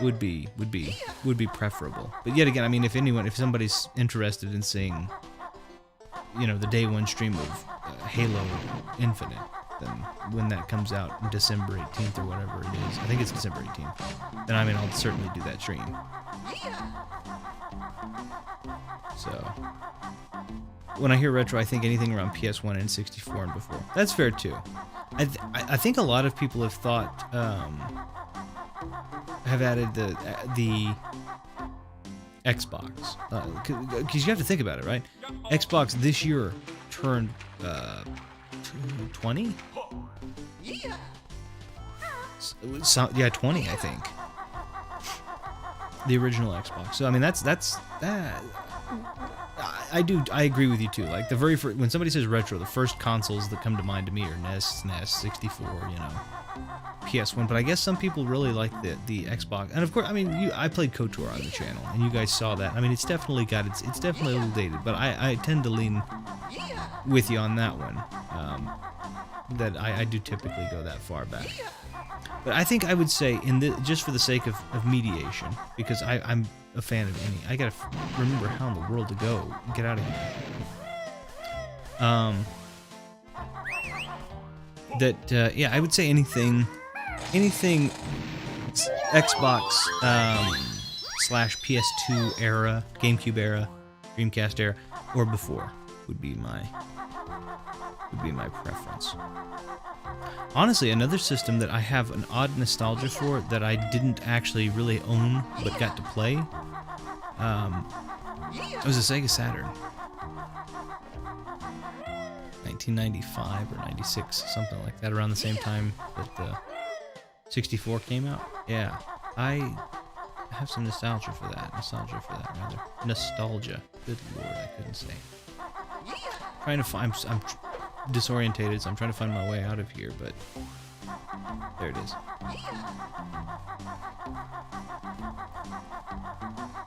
Would be preferable. But yet again, I mean, if somebody's interested in seeing, the day one stream of Halo Infinite, then when that comes out in December 18th or whatever it is, I think it's December 18th, then I mean, I'll certainly do that stream. So, when I hear retro, I think anything around PS1 and 64 and before. That's fair too. I think a lot of people have thought, have added the Xbox, because you have to think about it, right? Xbox this year turned 20. So, yeah, 20, I think. The original Xbox. So I mean, that's that. I agree with you too. Like the very first, when somebody says retro, the first consoles that come to mind to me are NES, SNES, 64, PS1. But I guess some people really like the Xbox. And of course, I mean, I played KOTOR on the channel, and you guys saw that. I mean, it's definitely it's definitely a little dated, but I tend to lean with you on that one. That I do typically go that far back. But I think I would say, just for the sake of mediation, because I'm a fan of any, I gotta remember how in the world to go. Get out of here. Yeah, I would say anything Xbox / PS2 era, GameCube era, Dreamcast era, or before would be my preference. Honestly, another system that I have an odd nostalgia for that I didn't actually really own but got to play, it was a Sega Saturn. 1995 or 96, something like that, around the same time that the 64 came out. Yeah, I have some nostalgia for that. Nostalgia. Good lord, I couldn't say. I'm disorientated, so I'm trying to find my way out of here, but There it is.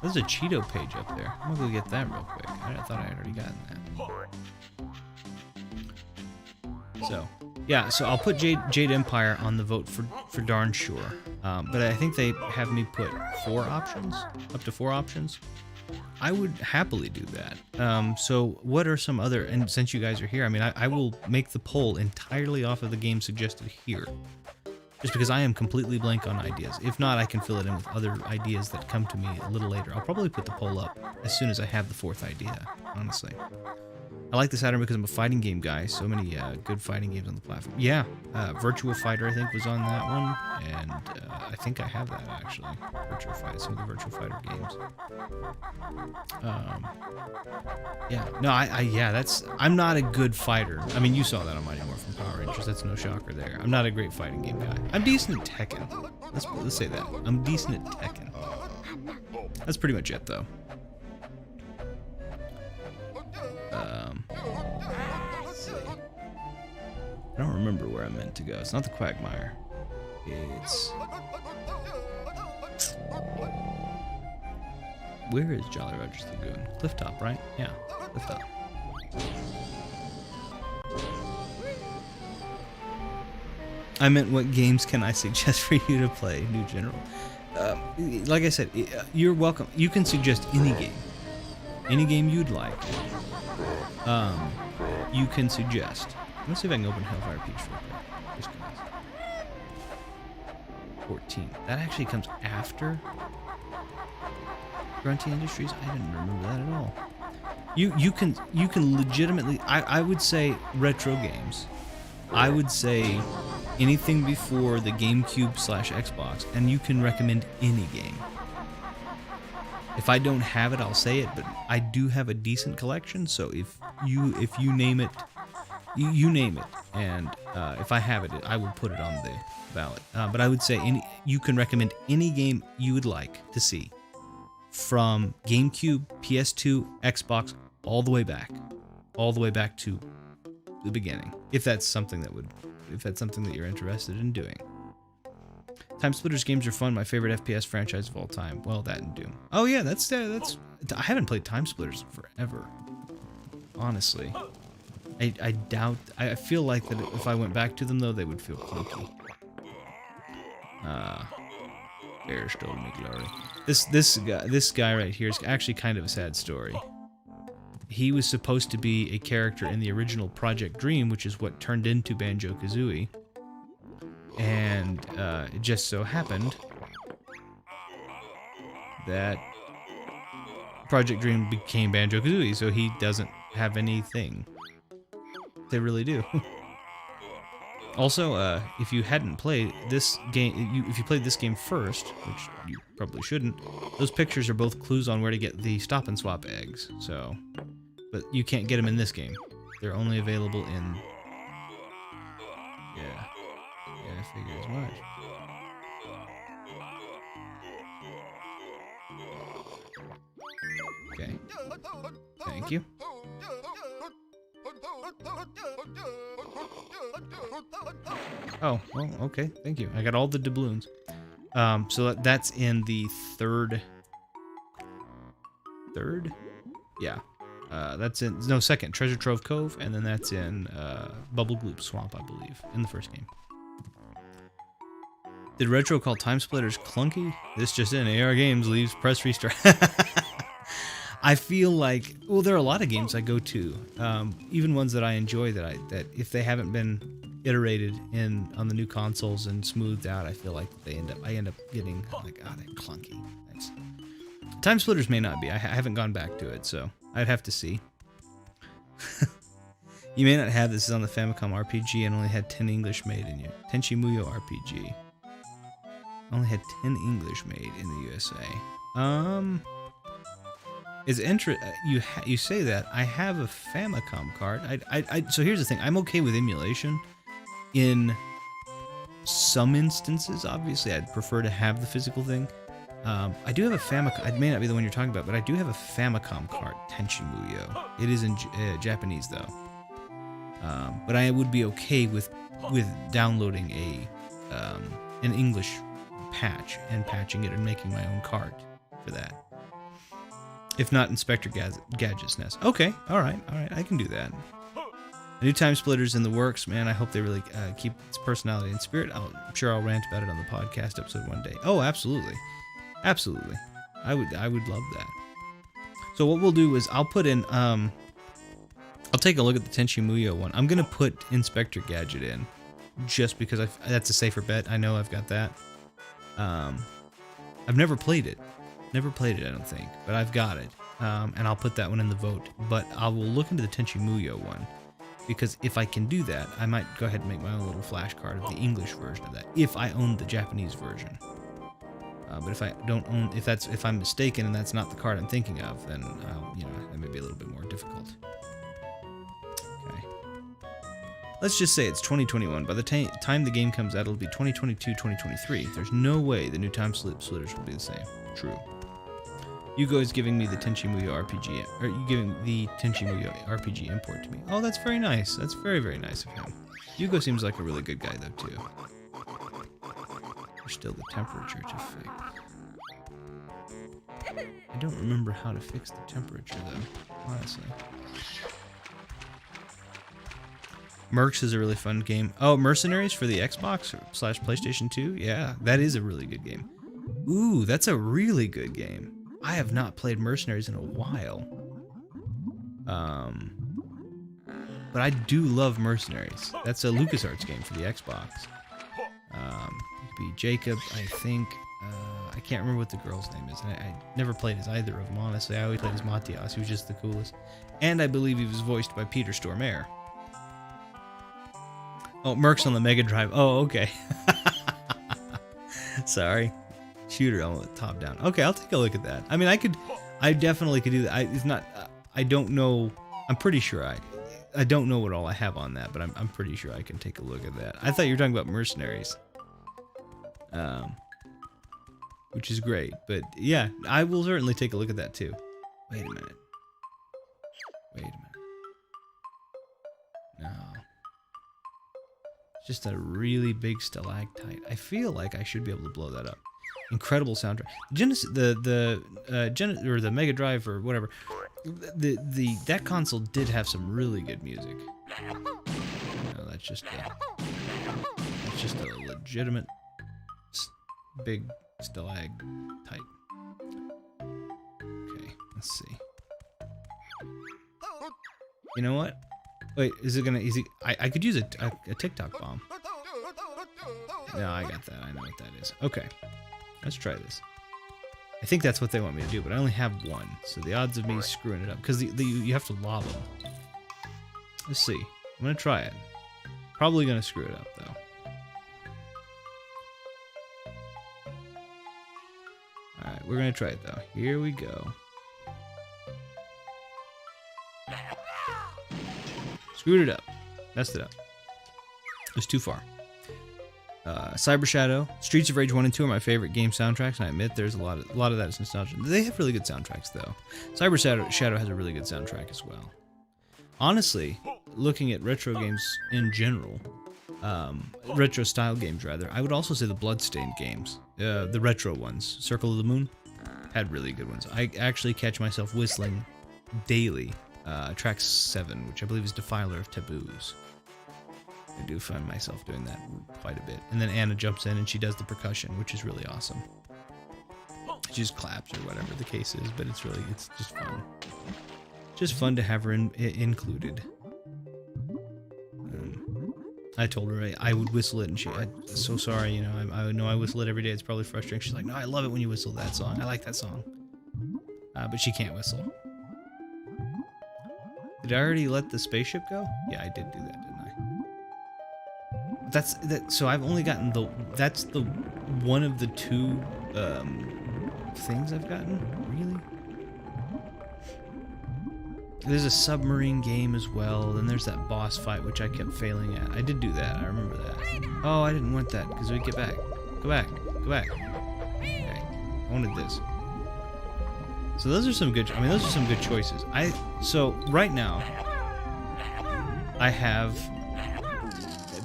There's a Cheeto page up there. I'm gonna go get that real quick. I thought I had already gotten that. So, yeah, so I'll put Jade Empire on the vote for darn sure. But I think they have me put 4 options, up to 4 options. I would happily do that. So what are some other, and since you guys are here, I mean, I will make the poll entirely off of the game suggested here. Just because I am completely blank on ideas. If not, I can fill it in with other ideas that come to me a little later. I'll probably put the poll up as soon as I have the 4th idea, honestly. I like the Saturn because I'm a fighting game guy. So many good fighting games on the platform. Yeah, Virtua Fighter I think was on that one, and I think I have that actually. Virtua Fighter, some of the Virtua Fighter games. Yeah, no, I'm not a good fighter. I mean, you saw that on Mighty Morphin Power Rangers. That's no shocker there. I'm not a great fighting game guy. I'm decent at Tekken. Let's say that. I'm decent at Tekken. That's pretty much it though. Let's see. I don't remember where I meant to go. It's not the Quagmire. It's... Where is Jolly Roger's Lagoon? Clifftop, right? Yeah, Clifftop. I meant what games can I suggest for you to play, New General? Like I said, you're welcome. You can suggest any game. Any game you'd like. You can suggest. Let's see if I can open Hellfire Peach real quick. Just cause. 14. That actually comes after Grunty Industries. I didn't remember that at all. You can legitimately. I would say retro games. I would say anything before the GameCube/Xbox, and you can recommend any game. If I don't have it, I'll say it, but I do have a decent collection, so if you name it, you name it, and if I have it, I will put it on the ballot. But I would say you can recommend any game you would like to see, from GameCube, PS2, Xbox, all the way back to the beginning. If that's something that you're interested in doing. Time Splitters games are fun. My favorite FPS franchise of all time. Well, that and Doom. Oh yeah, that's. I haven't played Time Splitters forever. Honestly, I doubt. I feel like that if I went back to them though, they would feel clunky. Bear stole me glory. This guy right here is actually kind of a sad story. He was supposed to be a character in the original Project Dream, which is what turned into Banjo-Kazooie. And it just so happened that Project Dream became Banjo-Kazooie, so he doesn't have anything. They really do. Also, if you hadn't played this game, if you played this game first, which you probably shouldn't, those pictures are both clues on where to get the Stop and Swap eggs. So, but you can't get them in this game. They're only available in. Yeah, I figure as much. Okay. Thank you. Oh, well, okay. Thank you. I got all the doubloons. So that's in the third? Yeah. That's in, no, second, Treasure Trove Cove, and then that's in Bubble Gloop Swamp, I believe, in the first game. Did Retro call Time Splitters clunky? This just in, AR Games leaves press restart. I feel like, well, there are a lot of games I go to, even ones that I enjoy that if they haven't been iterated on the new consoles and smoothed out, I feel like I end up getting like, they're clunky. Thanks. Time Splitters may not be. I haven't gone back to it, so I'd have to see. You may not have this on the Famicom RPG and only had 10 English made in you. Tenchi Muyo RPG. Only had 10 English made in the USA. It's you say that. I have a Famicom card. So here's the thing. I'm okay with emulation in some instances. Obviously, I'd prefer to have the physical thing. I do have a Famicom. It may not be the one you're talking about, but I do have a Famicom card, Tenchi Muyo. It is in Japanese though. But I would be okay with downloading an English patch and patching it and making my own cart for that. If not Inspector Gadget's Nest. Okay, alright, I can do that. A new Time Splitter's in the works, man. I hope they really keep its personality and spirit. I'm sure I'll rant about it on the podcast episode one day. Oh, absolutely. Absolutely. I would love that. So what we'll do is I'll put in, I'll take a look at the Tenchi Muyo one. I'm going to put Inspector Gadget in just because that's a safer bet. I know I've got that. I've never played it. Never played it, I don't think, but I've got it. And I'll put that one in the vote. But I will look into the Tenchi Muyo one. Because if I can do that, I might go ahead and make my own little flashcard of the English version of that, if I own the Japanese version. But if I don't own, if I'm mistaken and that's not the card I'm thinking of, then that may be a little bit more difficult. Okay. Let's just say it's 2021. By the time the game comes out, it'll be 2022, 2023. There's no way the new Time Splitters will be the same. True. Yugo is giving me the Tenchi Muyo RPG, or you giving the Tenchi Muyo RPG import to me. Oh, that's very nice. That's very, very nice of him. Yugo seems like a really good guy, though, too. There's still the temperature to fix. I don't remember how to fix the temperature, though, honestly. Mercs is a really fun game. Oh, Mercenaries for the Xbox / PlayStation 2? Yeah, that is a really good game. Ooh, that's a really good game. I have not played Mercenaries in a while. But I do love Mercenaries. That's a LucasArts game for the Xbox. It could be Jacob, I think. I can't remember what the girl's name is. And I never played as either of them, honestly. I always played as Matias, who was just the coolest. And I believe he was voiced by Peter Stormare. Oh, Mercs on the Mega Drive. Oh, okay. Sorry. Shooter element top down. Okay, I'll take a look at that. I mean, I definitely could do that. It's not, I don't know, I'm pretty sure I don't know what all I have on that, but I'm pretty sure I can take a look at that. I thought you were talking about Mercenaries. Which is great, but yeah, I will certainly take a look at that too. Wait a minute. No. It's just a really big stalactite. I feel like I should be able to blow that up. Incredible soundtrack. The Mega Drive or whatever. That console did have some really good music. No, that's just a legitimate big stalactite. Okay, let's see. You know what? Wait, is it gonna? I could use a TikTok bomb. No, I got that. I know what that is. Okay. Let's try this. I think that's what they want me to do, but I only have one, so the odds of me screwing it up, because you have to lob them. Let's see. I'm gonna try it. Probably gonna screw it up though. All right, we're gonna try it though. Here we go. Screwed it up. Messed it up. It was too far. Cyber Shadow, Streets of Rage 1 and 2 are my favorite game soundtracks, and I admit there's a lot of that is nostalgia. They have really good soundtracks, though. Cyber Shadow has a really good soundtrack as well. Honestly, looking at retro games in general, retro style games rather, I would also say the Bloodstained games, the retro ones, Circle of the Moon, had really good ones. I actually catch myself whistling daily. Track 7, which I believe is Defiler of Taboos. I do find myself doing that quite a bit. And then Anna jumps in and she does the percussion, which is really awesome. She just claps or whatever the case is, but it's just fun. Just fun to have her included. I told her I would whistle it, and I'm so sorry, you know, I know I whistle it every day. It's probably frustrating. She's like, no, I love it when you whistle that song. I like that song. But she can't whistle. Did I already let the spaceship go? Yeah, I did do that, didn't I? So I've only gotten that's the one of the 2 things I've gotten? Really? There's a submarine game as well, and there's that boss fight which I kept failing at. I did do that, I remember that. Oh, I didn't want that, because we get back. Go back. Okay. I wanted this. So those are some good choices. So right now I have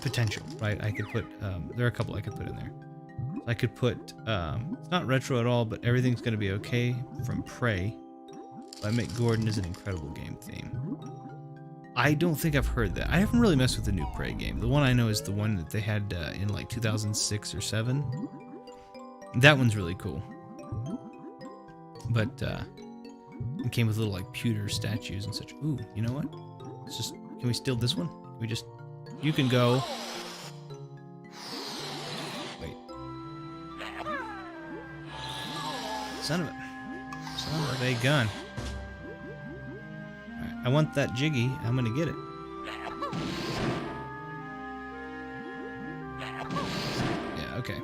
potential. right? I could put, there are a couple I could put in there. I could put, it's not retro at all, but everything's going to be okay from Prey by Mick Gordon is an incredible game theme. I don't think I've heard that. I haven't really messed with the new Prey game. The one I know is the one that they had in like 2006 or 7. That one's really cool. But it came with little like pewter statues and such. Ooh, you know what? Let's just, can we steal this one? Can we just, you can go. Wait. Son of a gun. I want that Jiggy. I'm gonna get it. Yeah, okay.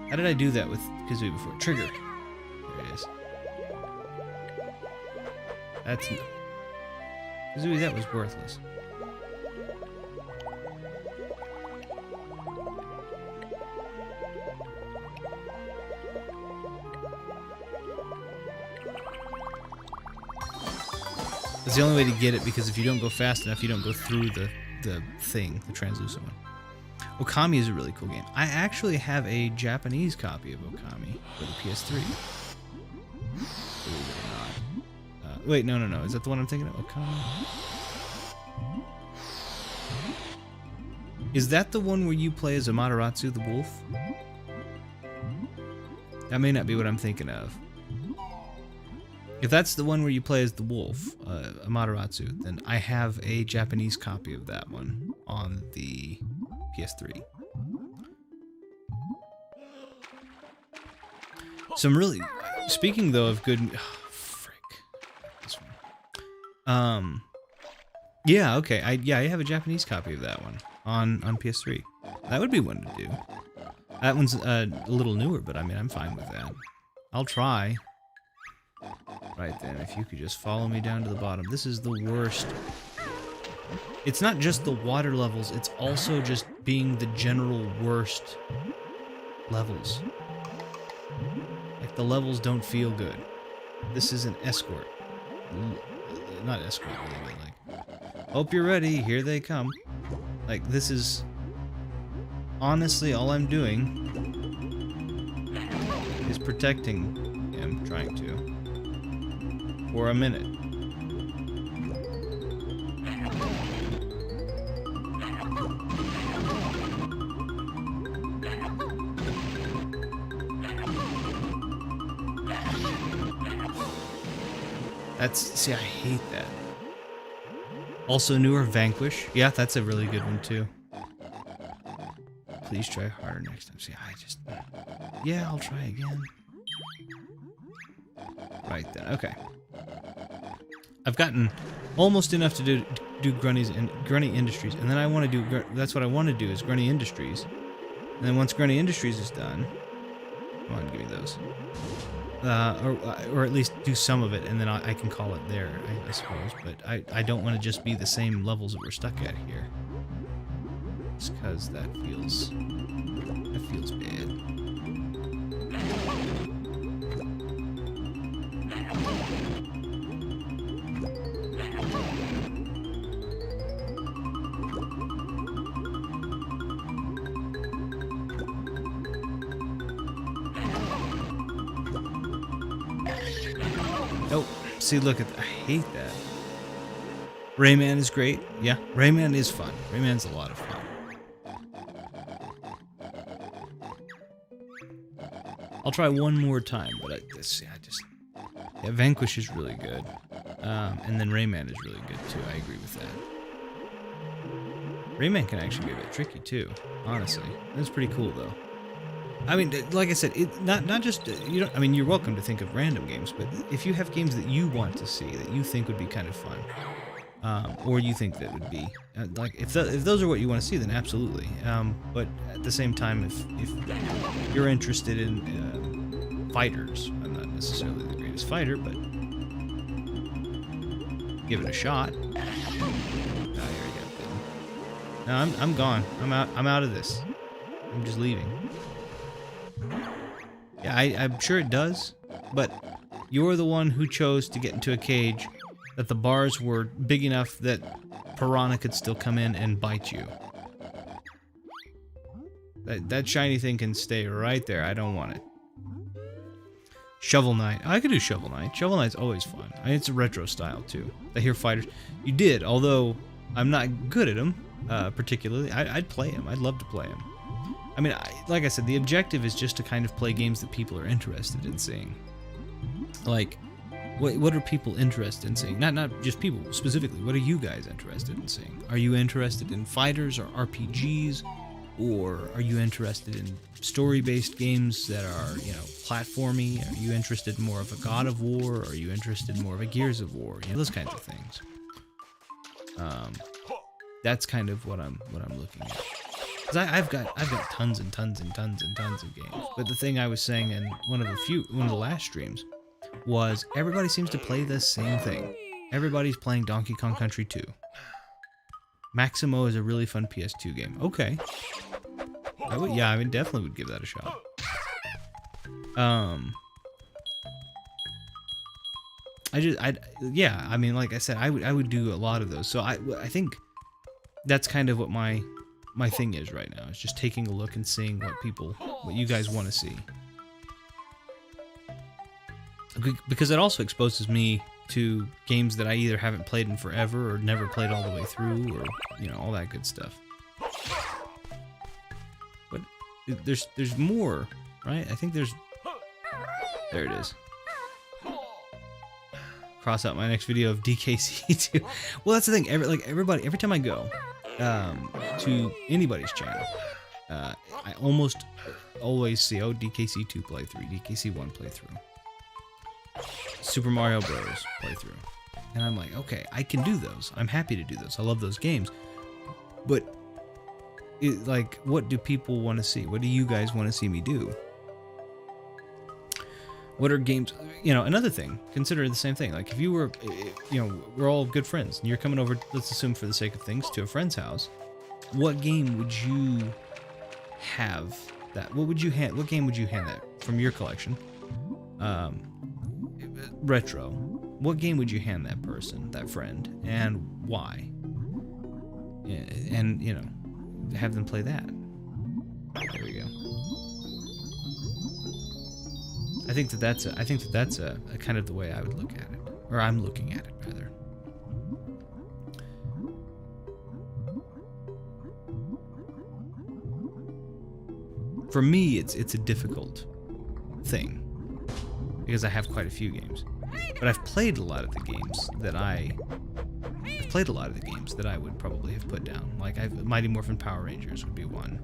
How did I do that with Kazooie before? Trigger. There it is. That's... Kazooie, that was worthless. It's the only way to get it, because if you don't go fast enough, you don't go through the thing, the translucent one. Okami is a really cool game. I actually have a Japanese copy of Okami for the PS3. Believe it or not. Wait, no. Is that the one I'm thinking of? Okami? Is that the one where you play as Amaterasu the wolf? That may not be what I'm thinking of. If that's the one where you play as the wolf, Amaterasu, then I have a Japanese copy of that one on the PS3. Some really... Speaking, though, of good... Oh, frick. This one. Yeah, okay. I have a Japanese copy of that one on PS3. That would be one to do. That one's a little newer, but I mean, I'm fine with that. I'll try. Right then, if you could just follow me down to the bottom. This is the worst. It's not just the water levels, it's also just being the general worst levels. Like, the levels don't feel good. This is an escort. Not escort, really, like, hope you're ready, here they come. Like, this is... Honestly, all I'm doing is protecting him, trying to. For a minute. See, I hate that. Also newer, Vanquish. Yeah, that's a really good one too. Please try harder next time. See, yeah, I'll try again. Right then, okay. I've gotten almost enough to do Grunny Industries, and then I want to do, that's what I want to do, is Grunny Industries. And then once Grunny Industries is done, come on, give me those. Or at least do some of it, and then I can call it there, I suppose. But I don't want to just be the same levels that we're stuck at here. Just because that feels bad. Oh, see, look at that. I hate that. Rayman is great. Yeah, Rayman is fun. Rayman's a lot of fun. I'll try one more time, but yeah, Vanquish is really good. And then Rayman is really good, too. I agree with that. Rayman can actually be a bit tricky, too, honestly. It's pretty cool, though. I mean, like I said, not just you don't. I mean, you're welcome to think of random games, but if you have games that you want to see that you think would be kind of fun, or you think that would be like if those are what you want to see, then absolutely. But at the same time, if you're interested in fighters, I'm not necessarily the greatest fighter, but give it a shot. Oh, here we go. No, I'm gone. I'm out of this. I'm just leaving. Yeah, I'm sure it does, but you're the one who chose to get into a cage that the bars were big enough that Piranha could still come in and bite you. That shiny thing can stay right there. I don't want it. Shovel Knight. I could do Shovel Knight. Shovel Knight's always fun. I mean, it's a retro style too. I hear fighters. You did, although I'm not good at them particularly. I'd play him. I'd love to play him. I mean, like I said, the objective is just to kind of play games that people are interested in seeing. Like, what are people interested in seeing? Not just people specifically. What are you guys interested in seeing? Are you interested in fighters or RPGs? Or are you interested in story-based games that are, you know, platformy? Are you interested in more of a God of War? Or are you interested in more of a Gears of War? You know, those kinds of things. That's kind of what I'm looking at. 'Cause I've got tons and tons and tons and tons of games. But the thing I was saying in one of the last streams was everybody seems to play the same thing. Everybody's playing Donkey Kong Country 2. Maximo is a really fun PS2 game. Okay. I definitely would give that a shot. I mean, like I said, I would do a lot of those. So I think that's kind of what my thing is right now. It's just taking a look and seeing what you guys want to see. Because it also exposes me to games that I either haven't played in forever or never played all the way through, or, you know, all that good stuff. But there's more, right? I think there it is. Cross out my next video of DKC2. Well, that's the thing. Every time I go to anybody's channel, I almost always see, DKC2 playthrough, DKC1 playthrough, Super Mario Bros. Playthrough. And I'm like, okay, I can do those. I'm happy to do those. I love those games. But, what do people want to see? What do you guys want to see me do? What are games... You know, another thing, consider the same thing. Like, if you were, you know, we're all good friends, and you're coming over, let's assume for the sake of things, to a friend's house, what game would you have that... What game would you hand that from your collection? Retro. What game would you hand that person, that friend, and why? And, you know, have them play that. There we go. I think that's a kind of the way I would look at it, or I'm looking at it rather. For me, it's a difficult thing because I have quite a few games, but I've played a lot of the games that I would probably have put down. Like Mighty Morphin Power Rangers would be one.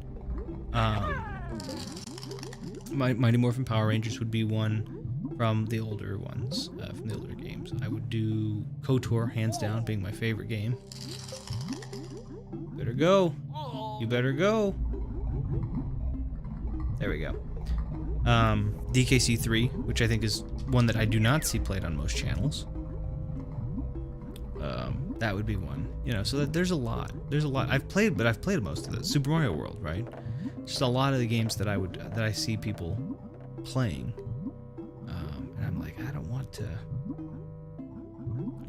Mighty Morphin Power Rangers would be one from the older ones, from the older games. I would do KOTOR, hands down, being my favorite game. Better go. You better go. There we go. DKC 3, which I think is one that I do not see played on most channels. That would be one. You know, so there's a lot. I've played most of those. Super Mario World, right? Just a lot of the games that I see people playing, and I'm like, I don't want to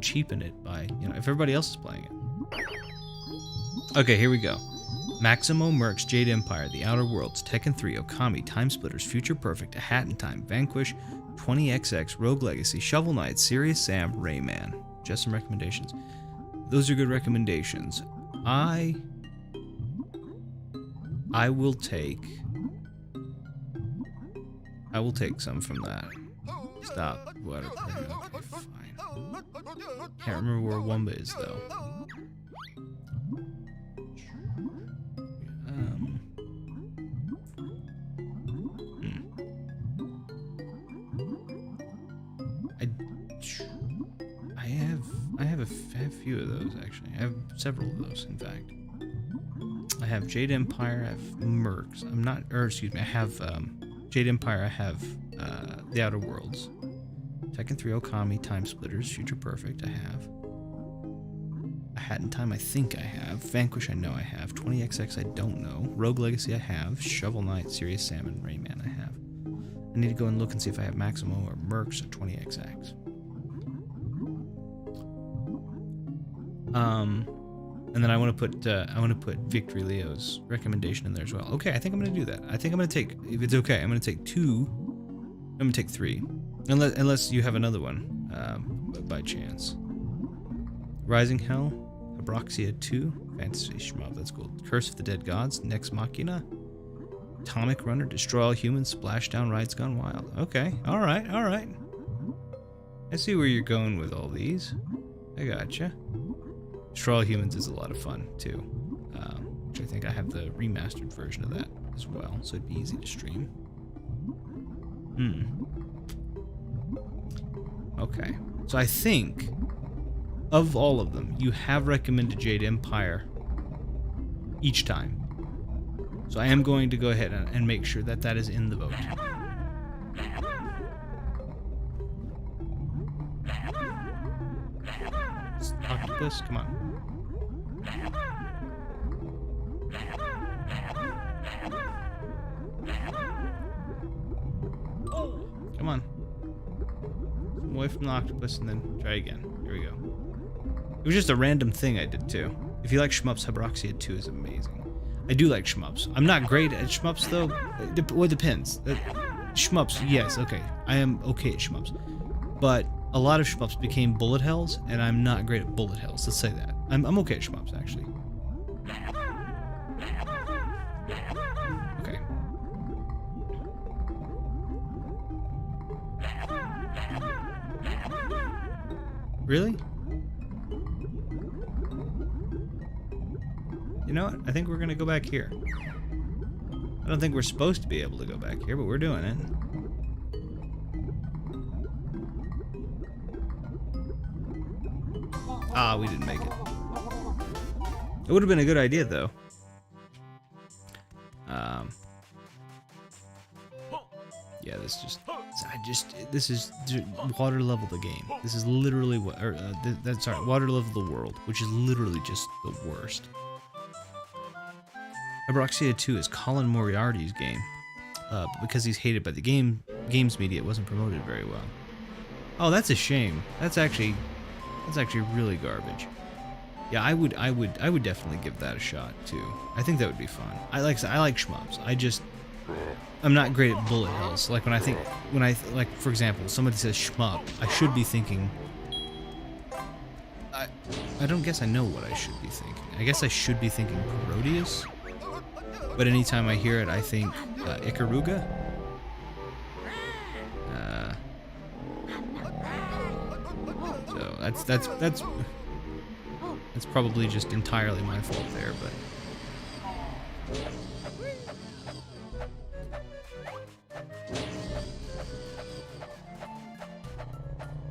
cheapen it by, you know, if everybody else is playing it. Okay, here we go. Maximo, Mercs, Jade Empire, The Outer Worlds, Tekken 3, Okami, Time Splitters, Future Perfect, A Hat in Time, Vanquish, 20XX, Rogue Legacy, Shovel Knight, Serious Sam, Rayman. Just some recommendations. Those are good recommendations. I will take some from that. Stop. What? Okay, fine. Can't remember where Wumba is though. I have a few of those actually. I have several of those, in fact. I have Jade Empire, I have Mercs. I have Jade Empire, I have The Outer Worlds. Tekken 3, Okami, Time Splitters, Future Perfect, I have. A Hat in Time, I think I have. Vanquish, I know I have. 20XX, I don't know. Rogue Legacy, I have. Shovel Knight, Serious Sam, and Rayman, I have. I need to go and look and see if I have Maximo or Mercs or 20XX. And then I want to put Victory Leo's recommendation in there as well. Okay, I think I'm gonna do that. I think I'm gonna take, if it's okay, I'm gonna take 2. I'm gonna take 3, unless you have another one by chance. Rising Hell, Abroxia 2, Fantasy Shmup. That's cool. Curse of the Dead Gods, Nex Machina, Atomic Runner, Destroy All Humans, Splashdown, Rides Gone Wild. Okay, all right. I see where you're going with all these. I gotcha. Destroy All Humans is a lot of fun too, which I think I have the remastered version of that as well, so it'd be easy to stream. Okay, so I think of all of them, you have recommended Jade Empire each time. So I am going to go ahead and make sure that that is in the vote. Octopus, come on. Come on. Away from the octopus and then try again. Here we go. It was just a random thing I did too. If you like shmups, Abroxia 2 is amazing. I do like shmups. I'm not great at shmups though. Well, it depends. Shmups, yes, okay. I am okay at shmups. But a lot of shmups became bullet hells, and I'm not great at bullet hells. Let's say that. I'm okay at shmups, actually. Okay. Really? You know what? I think we're gonna go back here. I don't think we're supposed to be able to go back here, but we're doing it. Ah, we didn't make it. It would have been a good idea, though. Yeah, this is water level the game. This is literally what, sorry, water level the world, which is literally just the worst. Abroxia 2 is Colin Moriarty's game, but because he's hated by the games media, it wasn't promoted very well. Oh, that's a shame. That's actually really garbage. Yeah, I would definitely give that a shot too. I think that would be fun. I like shmups. I'm not great at bullet hells. Like like for example, somebody says shmup, I should be thinking. I don't guess I know what I should be thinking. I guess I should be thinking Parodius. But anytime I hear it, I think Ikaruga. So that's probably just entirely my fault there, but.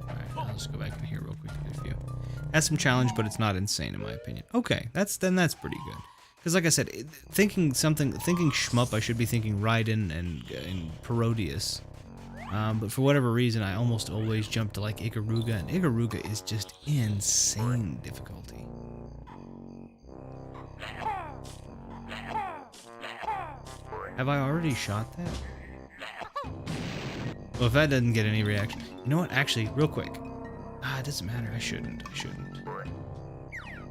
Alright, I'll just go back in here real quick to get a few. Has some challenge, but it's not insane in my opinion. Okay, that's pretty good. Because like I said, thinking shmup, I should be thinking Raiden and Parodius. But for whatever reason, I almost always jump to like Ikaruga, and Ikaruga is just insane difficulty. Have I already shot that? Well, if that doesn't get any reaction, you know what? Actually, real quick. It doesn't matter. I shouldn't.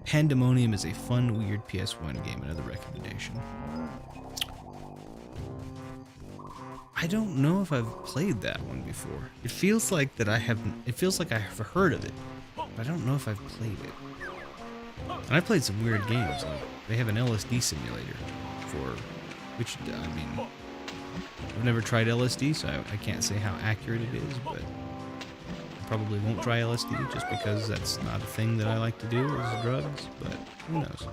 Pandemonium is a fun, weird PS1 game. Another recommendation. I don't know if I've played that one before. It feels like that I haven't. It feels like I have heard of it, but I don't know if I've played it. And I played some weird games. Like they have an LSD simulator for, which I mean, I've never tried LSD, so I can't say how accurate it is, but I probably won't try LSD just because that's not a thing that I like to do as drugs. But who knows?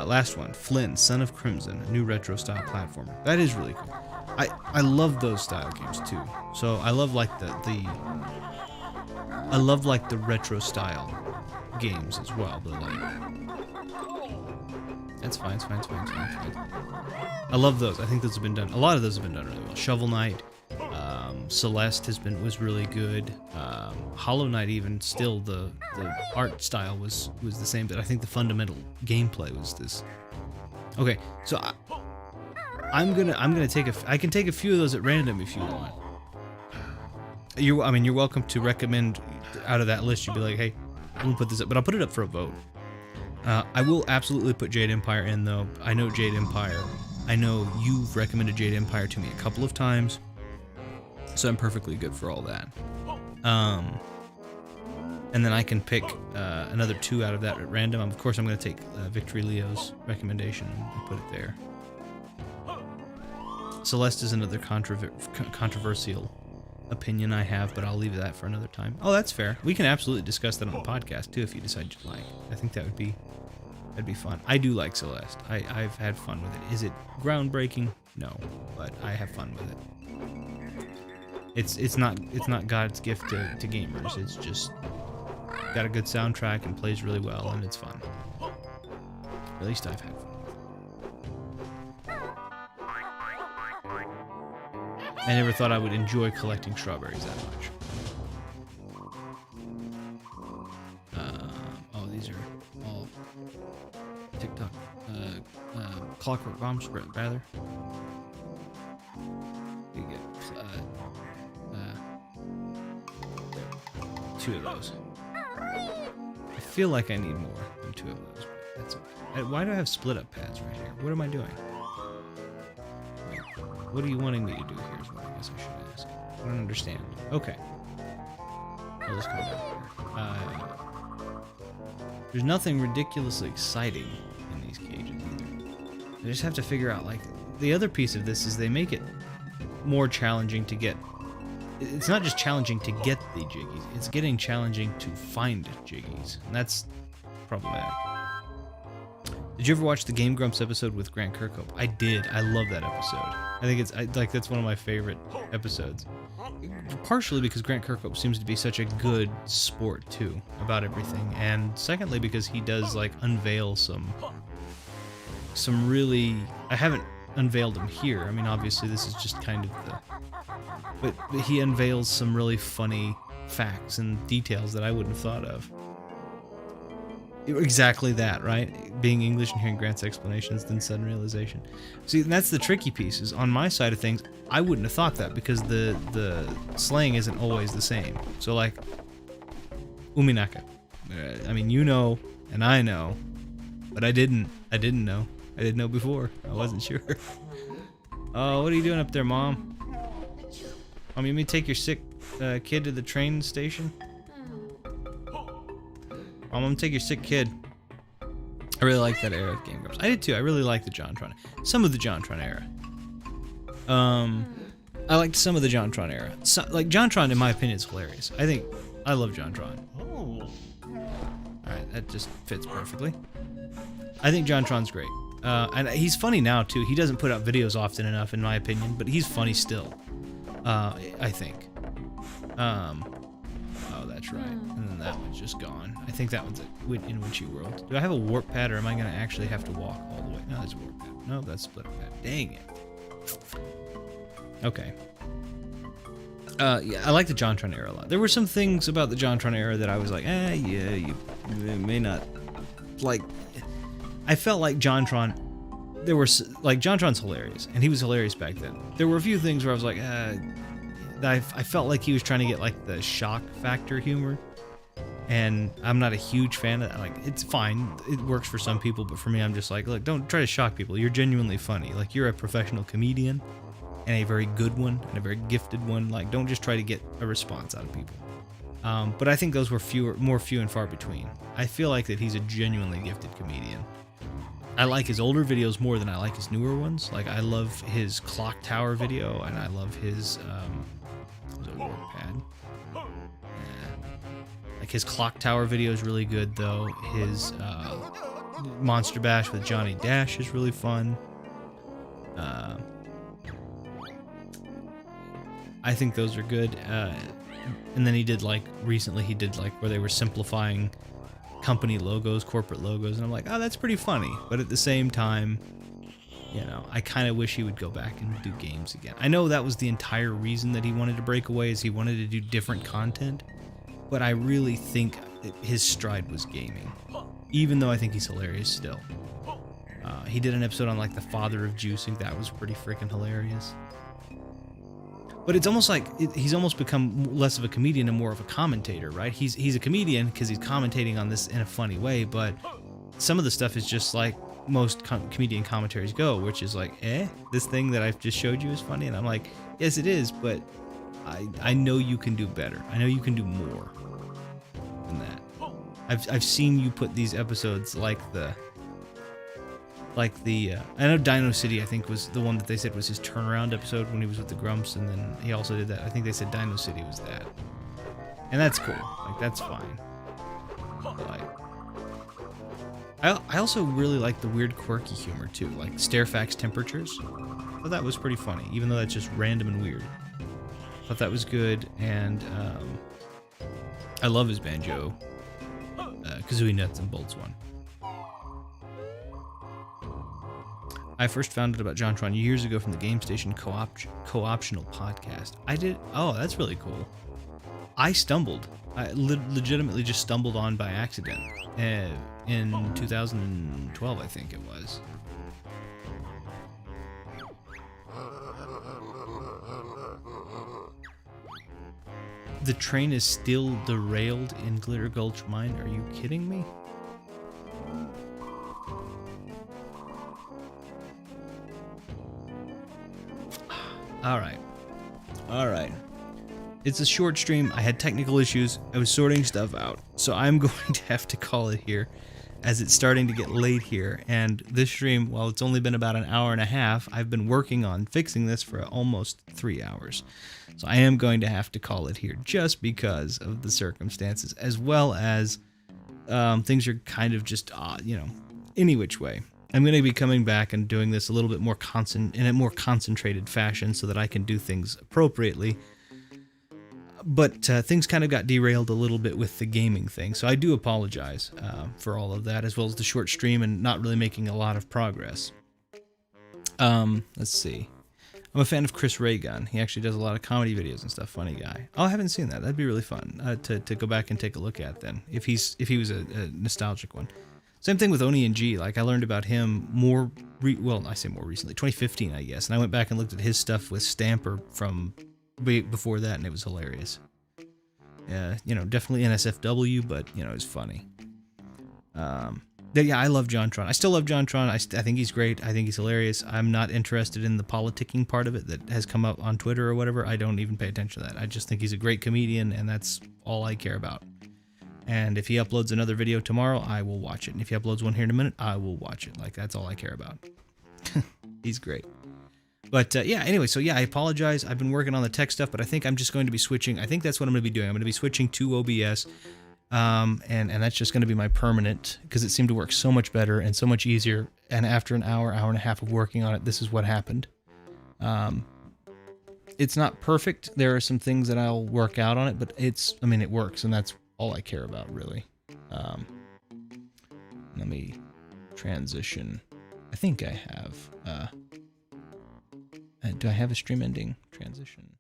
Last one, Flynn, Son of Crimson, a new retro style platformer. That is really cool. I love those style games too. So I love like the retro style games as well. But like, that's fine. I love those. I think those have been done. A lot of those have been done really well. Shovel Knight, Celeste was really good. Hollow Knight, even still the art style was the same, but I think the fundamental gameplay was this. Okay, so I'm gonna take I can take a few of those at random if you want. You're welcome to recommend out of that list. You'd be like, hey, I'm gonna put this up, but I'll put it up for a vote. I will absolutely put Jade Empire in, though. I know Jade Empire. I know you've recommended Jade Empire to me a couple of times, so I'm perfectly good for all that. And then I can pick another 2 out of that at random. Of course, I'm going to take Victory Leo's recommendation and put it there. Celeste is another controversial opinion I have, but I'll leave that for another time. Oh, that's fair. We can absolutely discuss that on the podcast, too, if you decide you'd like. I think that'd be fun. I do like Celeste. I've had fun with it. Is it groundbreaking? No, but I have fun with it. It's not God's gift to gamers. It's just got a good soundtrack and plays really well, and it's fun. At least I've had fun. I never thought I would enjoy collecting strawberries that much. Oh, these are all TikTok, clockwork bombs, rather. You get 2 of those. I feel like I need more than 2 of those, but that's okay. Why do I have split up pads right here? What am I doing? What are you wanting me to do here is what I guess I should ask. I don't understand. Okay. I'll just go back here. There's nothing ridiculously exciting in these cages either. I just have to figure out, like, the other piece of this is they make it more challenging to get. It's not just challenging to get the jiggies, it's getting challenging to find jiggies. And that's problematic. Did you ever watch the Game Grumps episode with Grant Kirkhope? I did. I love that episode. I think that's one of my favorite episodes. Partially because Grant Kirkhope seems to be such a good sport too about everything, and secondly because he does like unveil some really. I haven't unveiled him here. I mean, obviously this is just kind of but he unveils some really funny facts and details that I wouldn't have thought of. Exactly that, right? Being English and hearing Grant's explanations, then sudden realization. See, that's the tricky piece, is on my side of things, I wouldn't have thought that because the slang isn't always the same. So like, uminaka. I mean, you know, and I know, but I didn't know. I didn't know before. I wasn't sure. Oh, what are you doing up there, Mom? Mom, you may take your sick kid to the train station? I'm gonna take your sick kid. I really like that era of Game Grumps. I did too. I really like the JonTron. Some of the JonTron era. I liked some of the JonTron era. Like JonTron, in my opinion, is hilarious. I love JonTron. Oh. All right, that just fits perfectly. I think JonTron's great, and he's funny now too. He doesn't put out videos often enough, in my opinion, but he's funny still. I think. Oh, that's right. And then that one's just gone. I think that one's in Witchy World. Do I have a warp pad, or am I going to actually have to walk all the way? No, that's a warp pad. No, that's split pad. Dang it. Okay. Yeah, I like the JonTron era a lot. There were some things about the JonTron era that I was like, yeah, you may not like. I felt like JonTron. There were like JonTron's hilarious, and he was hilarious back then. There were a few things where I was like, I felt like he was trying to get like the shock factor humor, and I'm not a huge fan of that. Like, it's fine, it works for some people, but for me, I'm just like, look, don't try to shock people. You're genuinely funny. Like, you're a professional comedian, and a very good one, and a very gifted one. Like, don't just try to get a response out of people. But I think those were more few and far between. I feel like that he's a genuinely gifted comedian. I like his older videos more than I like his newer ones. Like, I love his Clock Tower video, and I love his warp pad. Yeah. Like, his Clock Tower video is really good, though. His Monster Bash with Johnny Dash is really fun. I think those are good. And then he did recently where they were simplifying company logos, corporate logos, and I'm like, oh, that's pretty funny. But at the same time, you know, I kind of wish he would go back and do games again. I know that was the entire reason that he wanted to break away, is he wanted to do different content. But I really think his stride was gaming, even though I think he's hilarious still. He did an episode on like the father of juicing. That was pretty freaking hilarious. But it's almost like he's almost become less of a comedian and more of a commentator, right? He's a comedian because he's commentating on this in a funny way, but some of the stuff is just like most comedian commentaries go, which is like, this thing that I've just showed you is funny, and I'm like, yes, it is, but I know you can do better. I know you can do more than that. I've seen you put these episodes like the I know Dino City, I think, was the one that they said was his turnaround episode when he was with the Grumps, and then he also did that. I think they said Dino City was that. And that's cool. Like, that's fine. But, like, I also really like the weird, quirky humor, too. Like, Stairfax Temperatures. I thought that was pretty funny, even though that's just random and weird. I thought that was good, and I love his Banjo Kazooie Nuts and Bolts one. I first found out about JonTron years ago from the Game Station co-optional podcast. I did. Oh, that's really cool. I stumbled. I legitimately just stumbled on by accident in 2012, I think it was. The train is still derailed in Glitter Gulch Mine. Are you kidding me? All right. It's a short stream. I had technical issues. I was sorting stuff out. So I'm going to have to call it here, as it's starting to get late here. And this stream, while it's only been about an hour and a half, I've been working on fixing this for almost 3 hours. So I am going to have to call it here just because of the circumstances, as well as things are kind of just, any which way. I'm going to be coming back and doing this a little bit more in a more concentrated fashion so that I can do things appropriately. But things kind of got derailed a little bit with the gaming thing, so I do apologize for all of that, as well as the short stream and not really making a lot of progress. Let's see. I'm a fan of Chris Ray-Gun. He actually does a lot of comedy videos and stuff. Funny guy. Oh, I haven't seen that. That'd be really fun to go back and take a look at then, if he was a nostalgic one. Same thing with Oni and G. Like, I learned about him I say more recently, 2015, I guess, and I went back and looked at his stuff with Stamper from before that, and it was hilarious. Yeah, definitely NSFW, but it was funny. Yeah, I love JonTron. I still love JonTron. I think he's great. I think he's hilarious. I'm not interested in the politicking part of it that has come up on Twitter or whatever. I don't even pay attention to that. I just think he's a great comedian, and that's all I care about. And if he uploads another video tomorrow, I will watch it. And if he uploads one here in a minute, I will watch it. Like, that's all I care about. He's great. But anyway, so I apologize. I've been working on the tech stuff, but I think I'm just going to be switching. I think that's what I'm going to be doing. I'm going to be switching to OBS, and that's just going to be my permanent, because it seemed to work so much better and so much easier. And after an hour and a half of working on it, this is what happened. It's not perfect. There are some things that I'll work out on it, but it works, and that's all I care about, really. Let me transition. I think I have. Do I have a stream ending transition?